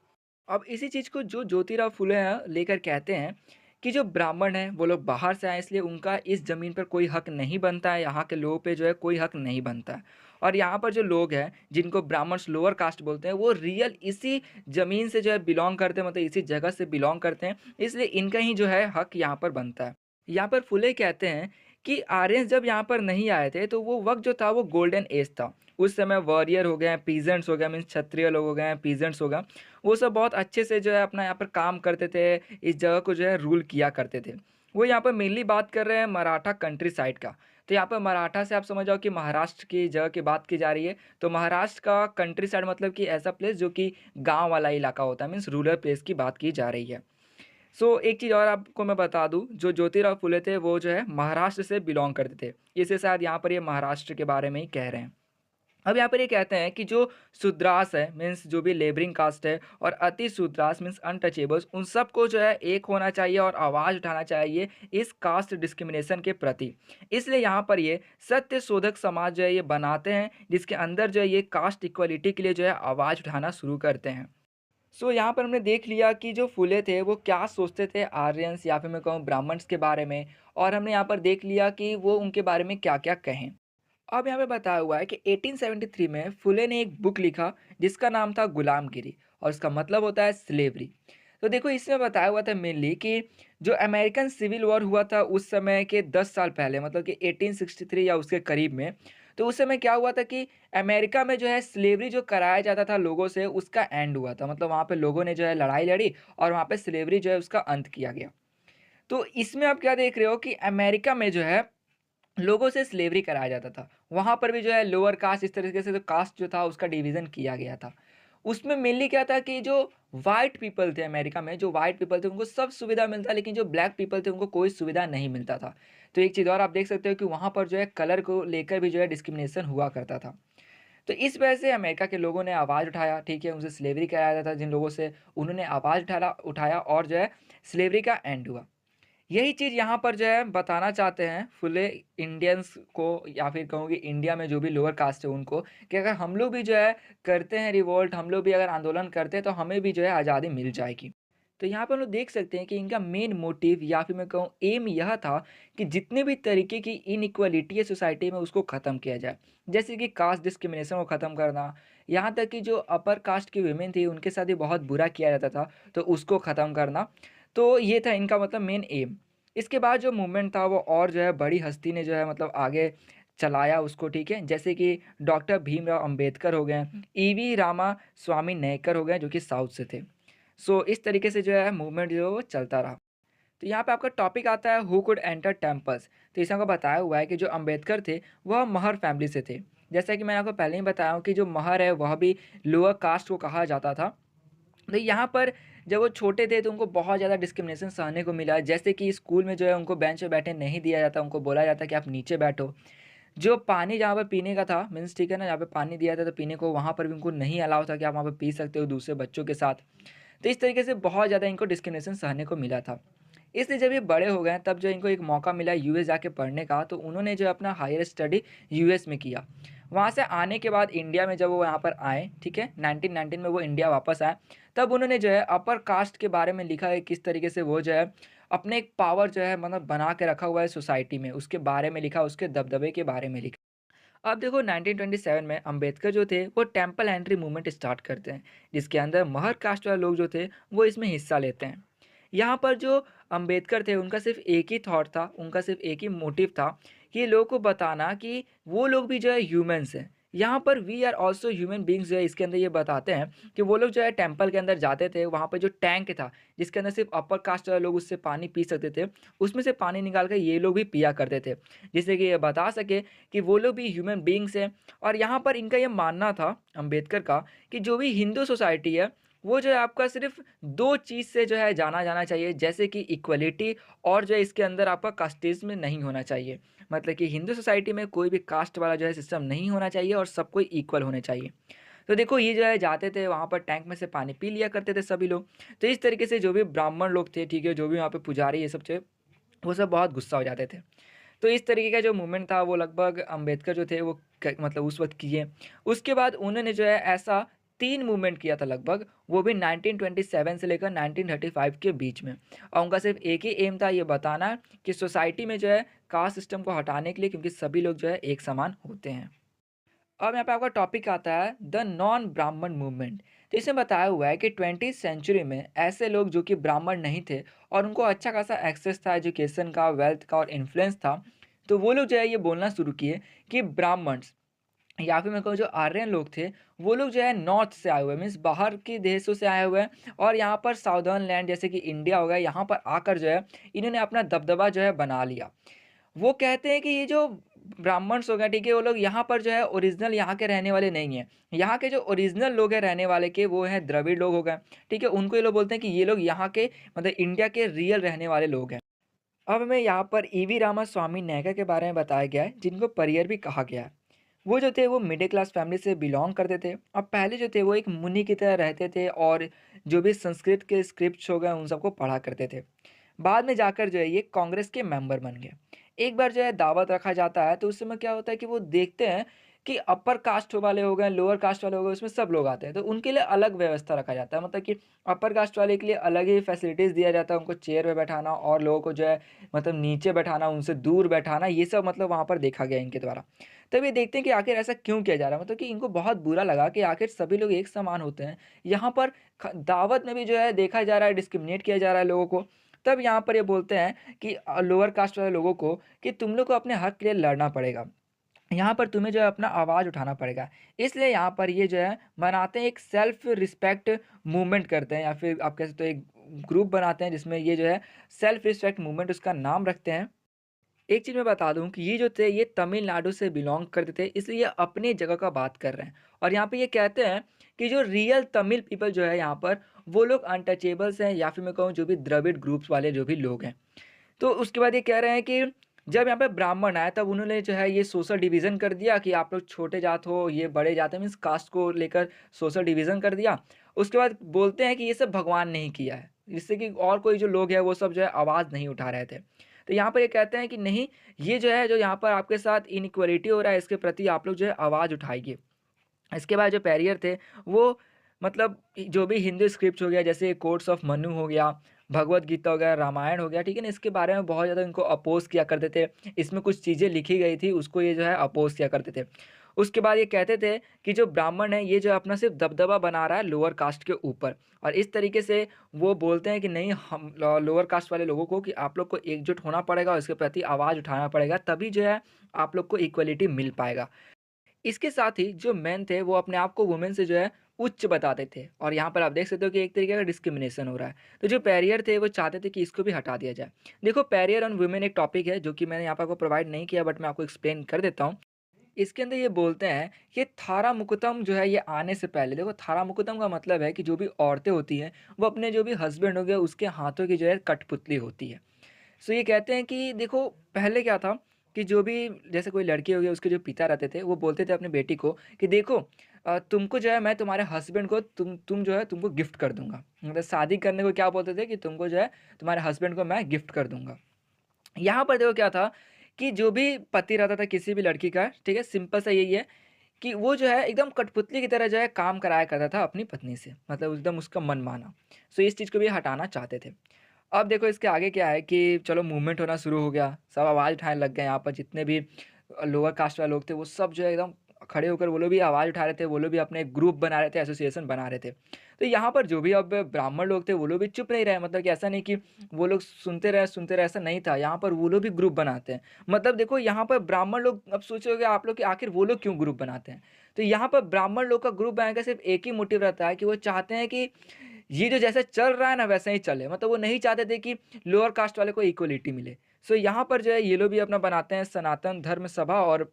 अब इसी चीज़ को जो ज्योतिराव फुले हैं लेकर कहते हैं कि जो ब्राह्मण हैं वो लोग बाहर से आए इसलिए उनका इस ज़मीन पर कोई हक नहीं बनता है, यहाँ के लोगों पे जो है कोई हक नहीं बनता है। और यहाँ पर जो लोग हैं जिनको ब्राह्मण्स लोअर कास्ट बोलते हैं वो रियल इसी ज़मीन से जो है बिलॉन्ग करते हैं, मतलब इसी जगह से बिलॉन्ग करते हैं, इसलिए इनका ही जो है हक यहाँ पर बनता है। यहाँ पर फुले कहते हैं कि आर्यंस जब यहाँ पर नहीं आए थे तो वो वक्त जो था वो गोल्डन एज था। उस समय वॉरियर हो गए हैं, पीजेंट्स हो गए, मीन्स क्षत्रिय लोग हो गए हैं, पीजेंट्स हो गए, वो सब बहुत अच्छे से जो है अपना यहाँ पर काम करते थे, इस जगह को जो है रूल किया करते थे। वो यहाँ पर मेनली बात कर रहे हैं मराठा कंट्री साइड का। तो यहाँ पर मराठा से आप समझ जाओ कि महाराष्ट्र की जगह की बात की जा रही है। तो महाराष्ट्र का कंट्री साइड मतलब कि ऐसा प्लेस जो कि गांव वाला इलाका होता है, मीन्स रूरल प्लेस की बात की जा रही है। एक चीज़ और आपको मैं बता दूं, जो ज्योतिराव फुले थे वो जो है महाराष्ट्र से बिलोंग करते थे, इसे शायद यहाँ पर ये महाराष्ट्र के बारे में ही कह रहे हैं। अब यहाँ पर ये कहते हैं कि जो शूद्रास है मीन्स जो भी लेबरिंग कास्ट है और अति शूद्रास मीन्स अनटचेबल्स, उन सबको जो है एक होना चाहिए और आवाज़ उठाना चाहिए इस कास्ट डिस्क्रिमिनेशन के प्रति। इसलिए यहाँ पर ये सत्य शोधक समाज जो है ये बनाते हैं, जिसके अंदर जो है ये कास्ट इक्वलिटी के लिए जो है आवाज़ उठाना शुरू करते हैं। यहाँ पर हमने देख लिया कि जो फुले थे वो क्या सोचते थे आर्यंस या फिर मैं कहूँ ब्राह्मण्स के बारे में, और हमने यहाँ पर देख लिया कि वो उनके बारे में क्या क्या कहें। अब यहाँ पे बताया हुआ है कि 1873 में फुले ने एक बुक लिखा जिसका नाम था गुलामगिरी, और उसका मतलब होता है स्लेवरी। तो देखो इसमें बताया हुआ था मेनली कि जो अमेरिकन सिविल वॉर हुआ था उस समय के 10 साल पहले, मतलब कि 1863 या उसके करीब में। तो उस समय क्या हुआ था कि अमेरिका में जो है स्लेवरी जो कराया जाता था लोगों से उसका एंड हुआ था, मतलब वहाँ पे लोगों ने जो है लड़ाई लड़ी और वहाँ पे स्लेवरी जो है उसका अंत किया गया। तो इसमें आप क्या देख रहे हो कि अमेरिका में जो है लोगों से स्लेवरी कराया जाता था। वहाँ पर भी जो है लोअर कास्ट इस तरीके से जो कास्ट जो था उसका डिवीज़न किया गया था। उसमें मेनली क्या था कि जो व्हाइट पीपल थे अमेरिका में, जो व्हाइट पीपल थे उनको सब सुविधा मिलता, लेकिन जो ब्लैक पीपल थे उनको कोई सुविधा नहीं मिलता था। तो एक चीज़ और आप देख सकते हो कि वहाँ पर जो है कलर को लेकर भी जो है डिस्क्रिमिनेशन हुआ करता था। तो इस वजह से अमेरिका के लोगों ने आवाज़ उठाया, ठीक है? उनसे स्लेवरी कराया जाता था जिन लोगों से, उन्होंने आवाज़ उठाया और जो है स्लेवरी का एंड हुआ। यही चीज़ यहाँ पर जो है बताना चाहते हैं फुले इंडियंस को, या फिर कहूँ कि इंडिया में जो भी लोअर कास्ट है उनको, कि अगर हम लोग भी जो है करते हैं रिवोल्ट, हम लोग भी अगर आंदोलन करते हैं तो हमें भी जो है आज़ादी मिल जाएगी। तो यहाँ पर हम लोग देख सकते हैं कि इनका मेन मोटिव या फिर मैं कहूँ एम यह था कि जितने भी तरीके की इनइक्वालिटी है सोसाइटी में उसको ख़त्म किया जाए। जैसे कि कास्ट डिस्क्रिमिनेशन को ख़त्म करना, यहाँ तक कि जो अपर कास्ट की वुमेन थी उनके साथ भी बहुत बुरा किया जाता था, तो उसको ख़त्म करना। तो ये था इनका मतलब मेन एम। इसके बाद जो मूवमेंट था वो और जो है बड़ी हस्ती ने जो है मतलब आगे चलाया उसको, ठीक है? जैसे कि डॉक्टर भीमराव अंबेडकर हो गए, ईवी रामा स्वामी नायकर हो गए जो कि साउथ से थे। सो इस तरीके से जो है मूवमेंट जो है वो चलता रहा। तो यहाँ पे आपका टॉपिक आता है हु कुड एंटर टेम्पल्स। तो इसमें आपको बताया हुआ है कि जो अंबेडकर थे वह महर फैमिली से थे। जैसा कि मैंने आपको पहले ही बताया हूँ कि जो महर है वह भी लोअर कास्ट को कहा जाता था। तो यहाँ पर जब वो छोटे थे तो उनको बहुत ज़्यादा डिस्क्रिमिनेशन सहने को मिला, जैसे कि स्कूल में जो है उनको बेंच पे बैठने नहीं दिया जाता, उनको बोला जाता कि आप नीचे बैठो। जो पानी जहाँ पे पीने का था मीन्स, ठीक है ना, जहाँ पे पानी दिया था तो पीने को वहाँ पर भी उनको नहीं अलाउ था कि आप वहाँ पे पी सकते हो दूसरे बच्चों के साथ। तो इस तरीके से बहुत ज़्यादा इनको डिस्क्रिमिनेशन सहने को मिला था। इसलिए जब ये बड़े हो गए तब जो इनको एक मौका मिला यूएस जाके पढ़ने का, तो उन्होंने जो अपना हायर स्टडी यूएस में किया। वहाँ से आने के बाद इंडिया में जब वो यहाँ पर आए, ठीक है, 1919 में वो इंडिया वापस आए, तब उन्होंने जो है अपर कास्ट के बारे में लिखा है, किस तरीके से वो जो है अपने एक पावर जो है मतलब बना के रखा हुआ है सोसाइटी में, उसके बारे में लिखा, उसके दबदबे के बारे में लिखा। अब देखो 1927 में अंबेडकर जो थे वो टेम्पल एंट्री मूवमेंट स्टार्ट करते हैं, जिसके अंदर महर कास्ट वाले लोग जो थे वो इसमें हिस्सा लेते हैं। यहाँ पर जो अंबेडकर थे उनका सिर्फ एक ही थॉट था, उनका सिर्फ एक ही मोटिव था कि लोगों को बताना कि वो लोग भी जो है ह्यूमंस हैं। यहाँ पर we are also human beings जो है इसके अंदर ये बताते हैं कि वो लोग जो है टेम्पल के अंदर जाते थे, वहाँ पर जो टैंक था जिसके अंदर सिर्फ अपर कास्ट वाले लोग उससे पानी पी सकते थे, उसमें से पानी निकाल कर ये लोग भी पिया करते थे, जिससे कि ये बता सके कि वो लोग भी ह्यूमन बींग्स हैं। और यहाँ पर इनका ये मानना था अंबेडकर का कि जो भी हिंदू सोसाइटी है वो जो है आपका सिर्फ दो चीज़ से जो है जाना जाना चाहिए, जैसे कि इक्वलिटी, और जो है इसके अंदर आपका कास्टिज़्म नहीं होना चाहिए। मतलब कि हिंदू सोसाइटी में कोई भी कास्ट वाला जो है सिस्टम नहीं होना चाहिए और सब कोई इक्वल होने चाहिए। तो देखो ये जो है जाते थे वहाँ पर टैंक में से पानी पी लिया करते थे सभी लोग। तो इस तरीके से जो भी ब्राह्मण लोग थे, ठीक है, जो भी वहाँ पे पुजारी ये सब थे, वो सब बहुत गुस्सा हो जाते थे। तो इस तरीके का जो मूवमेंट था वो लगभग अंबेडकर जो थे वो मतलब उस वक्त किए। उसके बाद उन्होंने जो है ऐसा तीन मूवमेंट किया था लगभग, वो भी 1927 से लेकर 1935 के बीच में। और उनका सिर्फ एक ही एम था, ये बताना कि सोसाइटी में जो है कास्ट सिस्टम को हटाने के लिए, क्योंकि सभी लोग जो है एक समान होते हैं। अब यहाँ पे आपका टॉपिक आता है द नॉन ब्राह्मण मूवमेंट। तो इसमें बताया हुआ है कि 20th सेंचुरी में ऐसे लोग जो कि ब्राह्मण नहीं थे और उनको अच्छा खासा एक्सेस था एजुकेशन का, वेल्थ का और इन्फ्लुएंस था, तो वो लोग जो है ये बोलना शुरू किए कि ब्राह्मण्स या फिर मैं कहूँ जो आर्यन लोग थे, वो लोग जो है नॉर्थ से आए हुए हैं, मीन्स बाहर के देशों से आए हुए हैं, और यहाँ पर साउदर्न लैंड जैसे कि इंडिया हो गया, यहाँ पर आकर जो है इन्होंने अपना दबदबा जो है बना लिया। वो कहते हैं कि ये जो ब्राह्मण्स हो गए, ठीक है, वो लोग यहाँ पर जो है ओरिजिनल यहाँ के रहने वाले नहीं हैं। यहाँ के जो ओरिजिनल लोग हैं रहने वाले के, वो हैं द्रविड़ लोग हो गए, ठीक है, उनको ये लोग बोलते हैं कि ये लोग यहाँ के मतलब इंडिया के रियल रहने वाले लोग हैं। अब हमें यहाँ पर ईवी रामास्वामी नायकर के बारे में बताया गया है, जिनको परियर भी कहा गया है। वो जो थे वो मिडिल क्लास फैमिली से बिलोंग करते थे, और पहले जो थे वो एक मुनि की तरह रहते थे, और जो भी संस्कृत के स्क्रिप्ट्स हो गए उन सबको पढ़ा करते थे। बाद में जाकर जो है ये कांग्रेस के मेंबर बन गए। एक बार जो है दावत रखा जाता है तो उस समय क्या होता है कि वो देखते हैं कि अपर कास्ट वाले हो गए, लोअर कास्ट वाले हो गए, उसमें सब लोग आते हैं, तो उनके लिए अलग व्यवस्था रखा जाता है। मतलब कि अपर कास्ट वाले के लिए अलग ही फैसिलिटीज़ दिया जाता है, उनको चेयर पे बैठाना, और लोगों को जो है मतलब नीचे बैठाना, उनसे दूर बैठाना, ये सब मतलब वहाँ पर देखा गया इनके द्वारा। तब ये देखते हैं कि आखिर ऐसा क्यों किया जा रहा है, मतलब कि इनको बहुत बुरा लगा कि आखिर सभी लोग एक समान होते हैं, यहाँ पर दावत में भी जो है देखा जा रहा है, डिस्क्रिमिनेट किया जा रहा है लोगों को। तब यहाँ पर ये बोलते हैं कि लोअर कास्ट वाले लोगों को कि तुम लोग को अपने हक के लिए लड़ना पड़ेगा, यहाँ पर तुम्हें जो है अपना आवाज़ उठाना पड़ेगा। इसलिए यहाँ पर ये जो है मनाते हैं, एक सेल्फ रिस्पेक्ट मूवमेंट करते हैं, या फिर आप कह सकते हो एक ग्रुप बनाते हैं जिसमें ये जो है सेल्फ रिस्पेक्ट मूवमेंट उसका नाम रखते हैं। एक चीज़ मैं बता दूँ कि ये जो थे ये तमिलनाडु से बिलॉन्ग करते थे, इसलिए ये अपनी जगह का बात कर रहे हैं। और यहाँ पे ये कहते हैं कि जो रियल तमिल पीपल जो है यहाँ पर, वो लोग अनटचेबल्स हैं, या फिर मैं कहूँ जो भी द्रविड़ ग्रुप्स वाले जो भी लोग हैं। तो उसके बाद ये कह रहे हैं कि जब यहाँ पे ब्राह्मण आए तब उन्होंने जो है ये सोशल डिवीज़न कर दिया कि आप लोग छोटे जात हो, ये बड़े जात है, मीन्स कास्ट को लेकर सोशल डिवीज़न कर दिया। उसके बाद बोलते हैं कि ये सब भगवान ने ही किया है, जिससे कि और कोई जो लोग हैं वो सब जो है आवाज़ नहीं उठा रहे थे। तो यहाँ पर ये कहते हैं कि नहीं, ये जो है जो यहाँ पर आपके साथ इनइक्वालिटी हो रहा है, इसके प्रति आप लोग जो है आवाज़ उठाइए। इसके बाद जो बैरियर थे वो मतलब जो भी हिंदू स्क्रिप्ट हो गया, जैसे कोड्स ऑफ मनु हो गया, भगवत गीता हो गया, रामायण हो गया, ठीक है ना, इसके बारे में बहुत ज़्यादा इनको अपोज किया करते थे। इसमें कुछ चीज़ें लिखी गई थी उसको ये जो है अपोज किया करते थे। उसके बाद ये कहते थे कि जो ब्राह्मण है ये जो है अपना सिर्फ़ दबदबा बना रहा है लोअर कास्ट के ऊपर, और इस तरीके से वो बोलते हैं कि नहीं, हम लोअर कास्ट वाले लोगों को कि आप लोग को एकजुट होना पड़ेगा और इसके प्रति आवाज़ उठाना पड़ेगा, तभी जो है आप लोग को इक्वलिटी मिल पाएगा। इसके साथ ही जो मेन थे वो अपने आप को वुमेन से जो है उच्च बताते थे, और यहाँ पर आप देख सकते हो कि एक तरीके का डिस्क्रिमिनेशन हो रहा है। तो जो बैरियर थे वो चाहते थे कि इसको भी हटा दिया जाए। देखो, बैरियर ऑन वुमेन एक टॉपिक है जो कि मैंने यहाँ पर आपको प्रोवाइड नहीं किया, बट मैं आपको एक्सप्लेन कर देता हूँ। इसके अंदर ये बोलते हैं कि थारामुकुतम जो है ये आने से पहले, देखो थारामुकुतम का मतलब है कि जो भी औरतें होती हैं वो अपने जो भी हस्बैंड हो गए उसके हाथों की जो है कठपुतली होती है। सो ये कहते हैं कि देखो, पहले क्या था कि जो भी जैसे कोई लड़की हो गई उसके जो पिता रहते थे वो बोलते थे अपनी बेटी को कि देखो, तुमको जो है मैं तुम्हारे हस्बैंड को तुम जो है तुमको गिफ्ट कर दूंगा। मतलब शादी करने को क्या बोलते थे कि तुमको जो है तुम्हारे हस्बैंड को मैं गिफ्ट कर दूंगा। यहाँ पर देखो क्या था कि जो भी पति रहता था किसी भी लड़की का, ठीक है, सिंपल सा यही है कि वो जो है एकदम कठपुतली की तरह जो है काम कराया करता था अपनी पत्नी से, मतलब एकदम उसका मन माना। सो इस चीज़ को भी हटाना चाहते थे। अब देखो इसके आगे क्या है कि चलो मूवमेंट होना शुरू हो गया, सब आवाज़ उठाने लग गए। यहाँ पर जितने भी लोअर कास्ट वाले लोग थे वो सब जो है एकदम खड़े होकर वो लोग भी आवाज़ उठा रहे थे, वो लोग भी अपने ग्रुप बना रहे थे, एसोसिएशन बना रहे थे। तो यहाँ पर जो भी अब ब्राह्मण लोग थे वो लोग भी चुप नहीं रहे, मतलब कि ऐसा नहीं कि वो लोग सुनते रहे, ऐसा नहीं था। यहाँ पर वो लोग भी ग्रुप बनाते हैं। मतलब देखो यहाँ पर ब्राह्मण लोग, अब सोचोगे आप लोग कि आखिर वो लोग क्यों ग्रुप बनाते हैं? तो यहाँ पर ब्राह्मण लोग का ग्रुप बनाने का सिर्फ एक ही मोटिव रहता है कि वो चाहते हैं कि ये जो जैसे चल रहा है ना वैसा ही चले, मतलब वो नहीं चाहते थे कि लोअर कास्ट वाले को इक्वलिटी मिले। सो यहाँ पर जो है ये लोग भी अपना बनाते हैं सनातन धर्म सभा और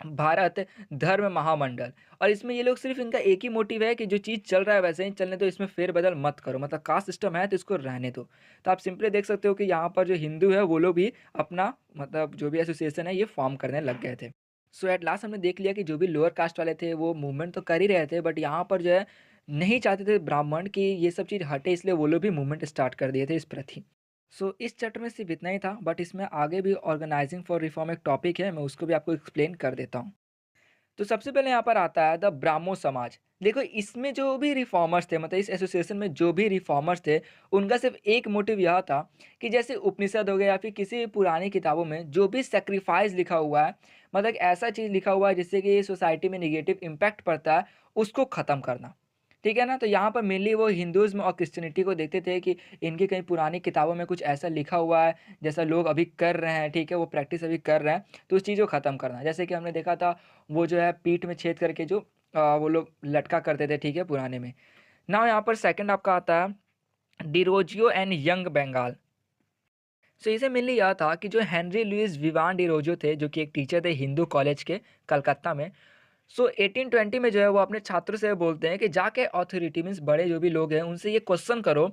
भारत धर्म महामंडल, और इसमें ये लोग सिर्फ इनका एक ही मोटिव है कि जो चीज़ चल रहा है वैसे ही चलने दो, इसमें फेरबदल मत करो, मतलब कास्ट सिस्टम है तो इसको रहने दो। तो आप सिंपली देख सकते हो कि यहाँ पर जो हिंदू है वो लोग भी अपना मतलब जो भी एसोसिएशन है ये फॉर्म करने लग गए थे। सो एट लास्ट हमने देख लिया कि जो भी लोअर कास्ट वाले थे वो मूवमेंट तो कर ही रहे थे, बट यहाँ पर जो है नहीं चाहते थे ब्राह्मण कि ये सब चीज़ हटे, इसलिए वो लोग भी मूवमेंट स्टार्ट कर दिए थे इस प्रति। सो इस चैप्टर में सिर्फ इतना ही था, बट इसमें आगे भी ऑर्गेनाइजिंग फॉर रिफॉर्म एक टॉपिक है, मैं उसको भी आपको एक्सप्लेन कर देता हूँ। तो सबसे पहले यहाँ पर आता है द ब्राह्मो समाज। देखो इसमें जो भी रिफॉर्मर्स थे, मतलब इस एसोसिएशन में जो भी रिफॉर्मर्स थे, उनका सिर्फ एक मोटिव यह था कि जैसे उपनिषद हो गया या फिर किसी भी पुरानी किताबों में जो भी सेक्रीफाइस लिखा हुआ है, मतलब एक ऐसा चीज़ लिखा हुआ है जिससे कि सोसाइटी में निगेटिव इम्पैक्ट पड़ता है, उसको ख़त्म करना। ठीक है ना? तो यहाँ पर मेनली वो हिंदुइज़्म और क्रिश्चियनिटी को देखते थे कि इनकी कहीं पुरानी किताबों में कुछ ऐसा लिखा हुआ है, जैसा लोग अभी कर रहे हैं, ठीक है? वो प्रैक्टिस अभी कर रहे हैं, तो उस चीज़ को ख़त्म करना। जैसे कि हमने देखा था वो जो है पीठ में छेद करके जो वो लोग लटका करते थे, ठीक है, पुराने में। नाउ यहाँ पर सेकंड आपका आता है डिरोजियो एंड यंग बंगाल। सो इसे मेनली यह था कि जो हेनरी लुइस विवान डिरोजियो थे, जो कि एक टीचर थे हिंदू कॉलेज के कलकत्ता में। सो 1820 में जो है वो अपने छात्रों से बोलते हैं कि जाके अथॉरिटी मीन्स बड़े जो भी लोग हैं उनसे ये क्वेश्चन करो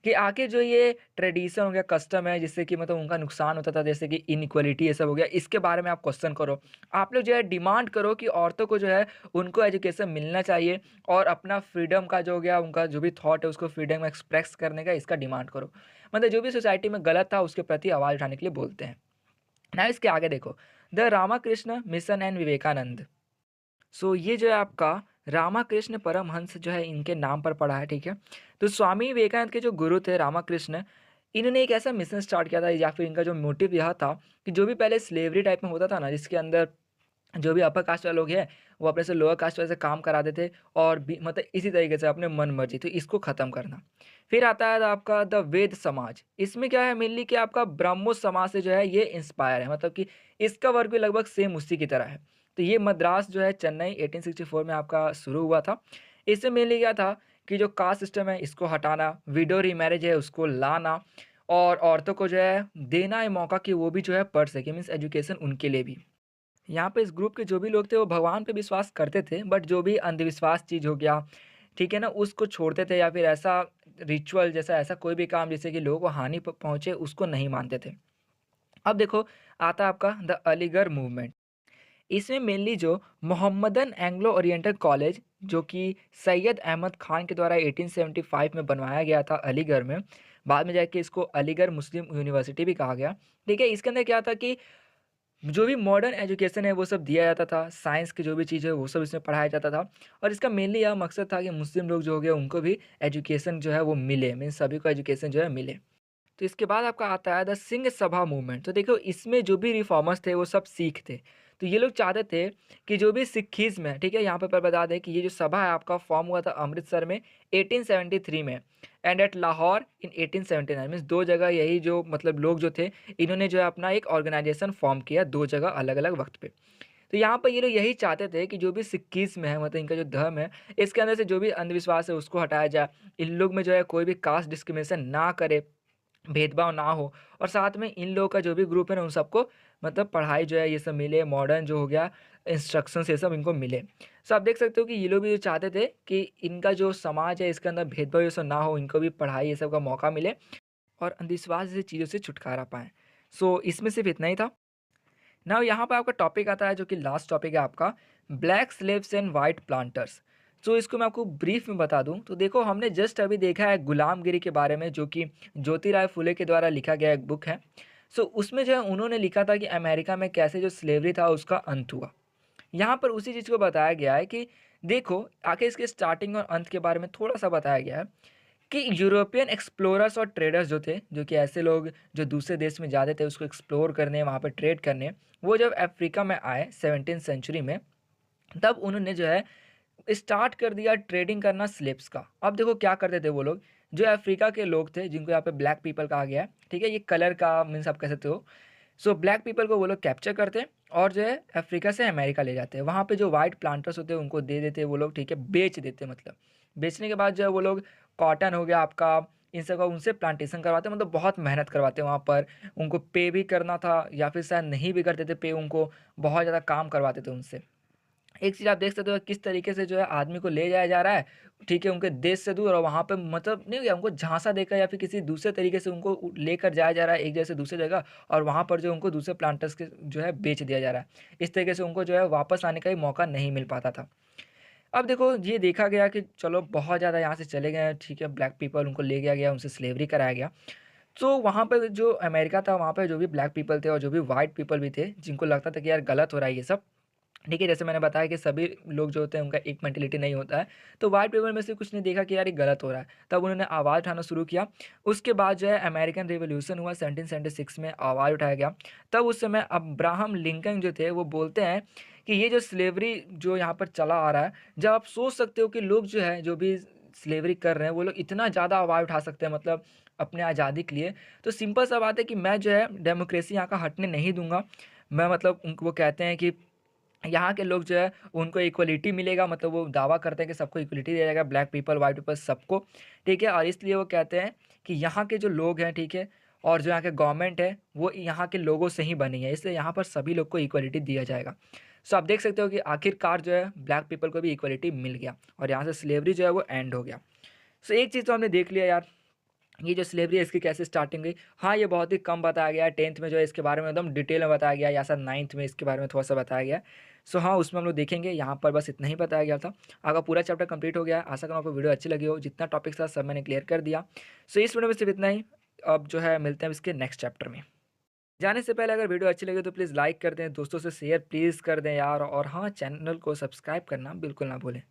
कि आखिर जो ये ट्रेडिशन हो गया, कस्टम है जिससे कि मतलब उनका नुकसान होता था, जैसे कि इनइक्वालिटी ये सब हो गया, इसके बारे में आप क्वेश्चन करो। आप लोग जो है डिमांड करो कि औरतों को जो है उनको एजुकेशन मिलना चाहिए, और अपना फ्रीडम का जो हो गया उनका जो भी थॉट है उसको फ्रीडम एक्सप्रेस करने का इसका डिमांड करो। मतलब जो भी सोसाइटी में गलत था उसके प्रति आवाज़ उठाने के लिए बोलते हैं। ना इसके आगे देखो, the Ramakrishna mission and Vivekananda. So ये जो है आपका रामाकृष्ण परमहंस जो है इनके नाम पर पड़ा है, ठीक है। तो स्वामी विवेकानंद के जो गुरु थे रामाकृष्ण, इन्होंने एक ऐसा मिशन स्टार्ट किया था, या फिर इनका जो मोटिव यह था कि जो भी पहले स्लेवरी टाइप में होता था ना, जिसके अंदर जो भी अपर कास्ट वाले लोग हैं वो अपने से लोअर कास्ट वाले से काम कराते थे, और भी मतलब इसी तरीके से अपने मन मर्जी, तो इसको ख़त्म करना। फिर आता है आपका द वेद समाज। इसमें क्या है मेनली कि आपका ब्राह्मो समाज से जो है ये इंस्पायर है, मतलब कि इसका वर्क भी लगभग सेम उसी की तरह है। तो ये मद्रास जो है चेन्नई 1864 में आपका शुरू हुआ था। इससे मेनली क्या था कि जो कास्ट सिस्टम है इसको हटाना, विडो रीमैरिज है उसको लाना, और औरतों को जो है देना है मौका कि वो भी जो है पढ़ सके, मीन्स एजुकेशन उनके लिए भी। यहाँ पे इस ग्रुप के जो भी लोग थे वो भगवान पे विश्वास करते थे, बट जो भी अंधविश्वास चीज़ हो गया, ठीक है ना, उसको छोड़ते थे, या फिर ऐसा रिचुअल जैसा ऐसा कोई भी काम जिससे कि लोगों को हानि पहुँचे उसको नहीं मानते थे। अब देखो आता है आपका द अलीगढ़ मूवमेंट। इसमें मेनली जो मोहम्मदन एंग्लो ओरिएंटल कॉलेज, जो कि सैयद अहमद खान के द्वारा 1875 में बनवाया गया था अलीगढ़ में, बाद में जाके इसको अलीगढ़ मुस्लिम यूनिवर्सिटी भी कहा गया। ठीक है, इसके अंदर क्या था कि जो भी मॉडर्न एजुकेशन है वो सब दिया जाता था, साइंस की जो भी चीज़ है वो सब इसमें पढ़ाया जाता था, और इसका मेनली यह मकसद था कि मुस्लिम लोग जो हो गए उनको भी एजुकेशन जो है वो मिले, मीन्स सभी को एजुकेशन जो है मिले। तो इसके बाद आपका आता है द सिंह सभा मूवमेंट। तो देखो इसमें जो भी रिफॉर्मर्स थे वो सब सिख थे। तो ये लोग चाहते थे कि जो भी सिखिज़्म है, ठीक है? यहाँ पर बता दें कि ये जो सभा है आपका फॉर्म हुआ था अमृतसर में 1873 में and at Lahore in 1879। Means 2 जगह यही जो मतलब लोग जो थे इन्होंने जो है अपना एक ऑर्गेनाइजेशन फॉर्म किया 2 जगह अलग-अलग वक़्त पे। तो यहाँ पर ये लोग यही चाहते थे कि जो भी सिक्किज़्म है मतलब इनका जो धर्म है, इसके अंदर से जो भी अंधविश्वास है उसको हटाया जाए। इन लोग में जो है कोई भी कास्ट डिस्क्रिमिनेशन ना करे, भेदभाव ना हो और साथ में इन लोगों का जो भी ग्रुप है ना उन सबको मतलब पढ़ाई जो है ये सब मिले, मॉडर्न जो हो गया इंस्ट्रक्शंस ये सब इनको मिले। सो आप देख सकते हो कि ये लोग भी चाहते थे कि इनका जो समाज है इसके अंदर भेदभाव ये सब ना हो, इनको भी पढ़ाई ये सब का मौका मिले और अंधविश्वास जैसी चीज़ों से छुटकारा पाएँ। सो इसमें सिर्फ़ इतना ही था। नाउ यहाँ पे आपका टॉपिक आता है जो कि लास्ट टॉपिक है आपका black slaves and white planters. So इसको मैं आपको ब्रीफ में बता दूं तो देखो हमने जस्ट अभी देखा है गुलामगिरी के बारे में जो कि ज्योतिराव फुले के द्वारा लिखा गया एक बुक है। सो उसमें जो है उन्होंने लिखा था कि अमेरिका में कैसे जो स्लेवरी था उसका अंत हुआ। यहाँ पर उसी चीज़ को बताया गया है कि देखो आखिर इसके स्टार्टिंग और अंत के बारे में थोड़ा सा बताया गया है कि यूरोपियन एक्सप्लोरर्स और ट्रेडर्स जो थे, जो कि ऐसे लोग जो दूसरे देश में जाते थे उसको एक्सप्लोर करने, वहाँ पे ट्रेड करने, वो जब अफ्रीका में आए 17th सेंचुरी में, तब उन्होंने जो है स्टार्ट कर दिया ट्रेडिंग करना स्लेव्स का। अब देखो क्या करते थे वो लोग, जो अफ्रीका के लोग थे जिनको यहाँ पे ब्लैक पीपल कहा गया है, ठीक है? ये कलर का मीन्स आप कह सकते हो। सो ब्लैक पीपल को वो लोग कैप्चर करते हैं और जो है अफ्रीका से अमेरिका ले जाते हैं। वहाँ पे जो वाइट प्लांटर्स होते हैं उनको दे देते हैं वो लोग, ठीक है? बेच देते हैं मतलब। बेचने के बाद जो है वो लोग कॉटन हो गया आपका, इन सब का उनसे प्लांटेशन करवाते हैं, मतलब बहुत मेहनत करवाते हैं वहाँ पर। उनको पे भी करना था या फिर शायद नहीं भी करते थे पे, उनको बहुत ज़्यादा काम करवाते थे उनसे। एक चीज़ आप देख सकते हो किस तरीके से जो है आदमी को ले जाया जा रहा है, ठीक है, उनके देश से दूर और वहाँ पे मतलब नहीं गया उनको झांसा देकर या फिर किसी दूसरे तरीके से उनको लेकर जाया जा रहा है एक जगह से दूसरी जगह और वहाँ पर जो उनको दूसरे प्लांटर्स के जो है बेच दिया जा रहा है। इस तरीके से उनको जो है वापस आने का भी मौका नहीं मिल पाता था। अब देखो ये देखा गया कि चलो बहुत ज़्यादा यहाँ से चले गए हैं, ठीक है, ब्लैक पीपल उनको ले गया गया, उनसे स्लेवरी कराया गया। तो वहाँ पे जो अमेरिका था वहाँ पे जो भी ब्लैक पीपल थे और जो भी व्हाइट पीपल भी थे जिनको लगता था कि यार गलत हो रहा है ये सब, ठीक है, जैसे मैंने बताया कि सभी लोग जो होते हैं उनका एक मेंटेलिटी नहीं होता है। तो व्हाइट पीपल में से कुछ ने देखा कि यार ये गलत हो रहा है, तब उन्होंने आवाज़ उठाना शुरू किया। उसके बाद जो है अमेरिकन रिवॉल्यूशन हुआ 1776 में, आवाज़ उठाया गया। तब उस समय अब्राहम लिंकन जो थे वो बोलते हैं कि ये जो स्लेवरी जो यहाँ पर चला आ रहा है, जब आप सोच सकते हो कि लोग जो है जो भी स्लेवरी कर रहे हैं वो लोग इतना ज़्यादा आवाज़ उठा सकते हैं मतलब अपने आज़ादी के लिए, तो सिंपल सा बात है कि मैं जो है डेमोक्रेसी यहाँ का हटने नहीं दूंगा। मैं मतलब उनको वो कहते हैं कि यहाँ के लोग जो है उनको इक्वलिटी मिलेगा, मतलब वो दावा करते हैं कि सबको इक्वलिटी दिया जाएगा, ब्लैक पीपल वाइट पीपल सबको, ठीक है? और इसलिए वो कहते हैं कि यहाँ के जो लोग हैं, ठीक है, और जो यहाँ के गवर्नमेंट है वो यहाँ के लोगों से ही बनी है, इसलिए यहाँ पर सभी लोग को इक्वलिटी दिया जाएगा। सो आप देख सकते हो कि आखिरकार जो है ब्लैक पीपल को भी इक्वलिटी मिल गया और यहाँ से स्लेवरी जो है वो एंड हो गया। सो एक चीज़ तो हमने देख लिया यार, ये जो स्लेवरी है इसकी कैसे स्टार्टिंग हुई। हाँ, ये बहुत ही कम बताया गया है, 10th में जो है इसके बारे में एकदम डिटेल में बताया गया है या शायद 9th में इसके बारे में थोड़ा सा बताया गया है। सो हाँ, उसमें हम लोग देखेंगे, यहाँ पर बस इतना ही बताया गया था। आपका पूरा चैप्टर कंप्लीट हो गया है। आशा करूँ आपको वीडियो अच्छी लगी हो, जितना टॉपिक था सब मैंने क्लियर कर दिया। सो इस वीडियो में सिर्फ इतना ही। अब जो है मिलते हैं इसके नेक्स्ट चैप्टर में। जाने से पहले अगर वीडियो अच्छी लगी तो प्लीज़ लाइक कर दें, दोस्तों से शेयर प्लीज़ कर दें यार, और हाँ, चैनल को सब्सक्राइब करना बिल्कुल ना भूलें।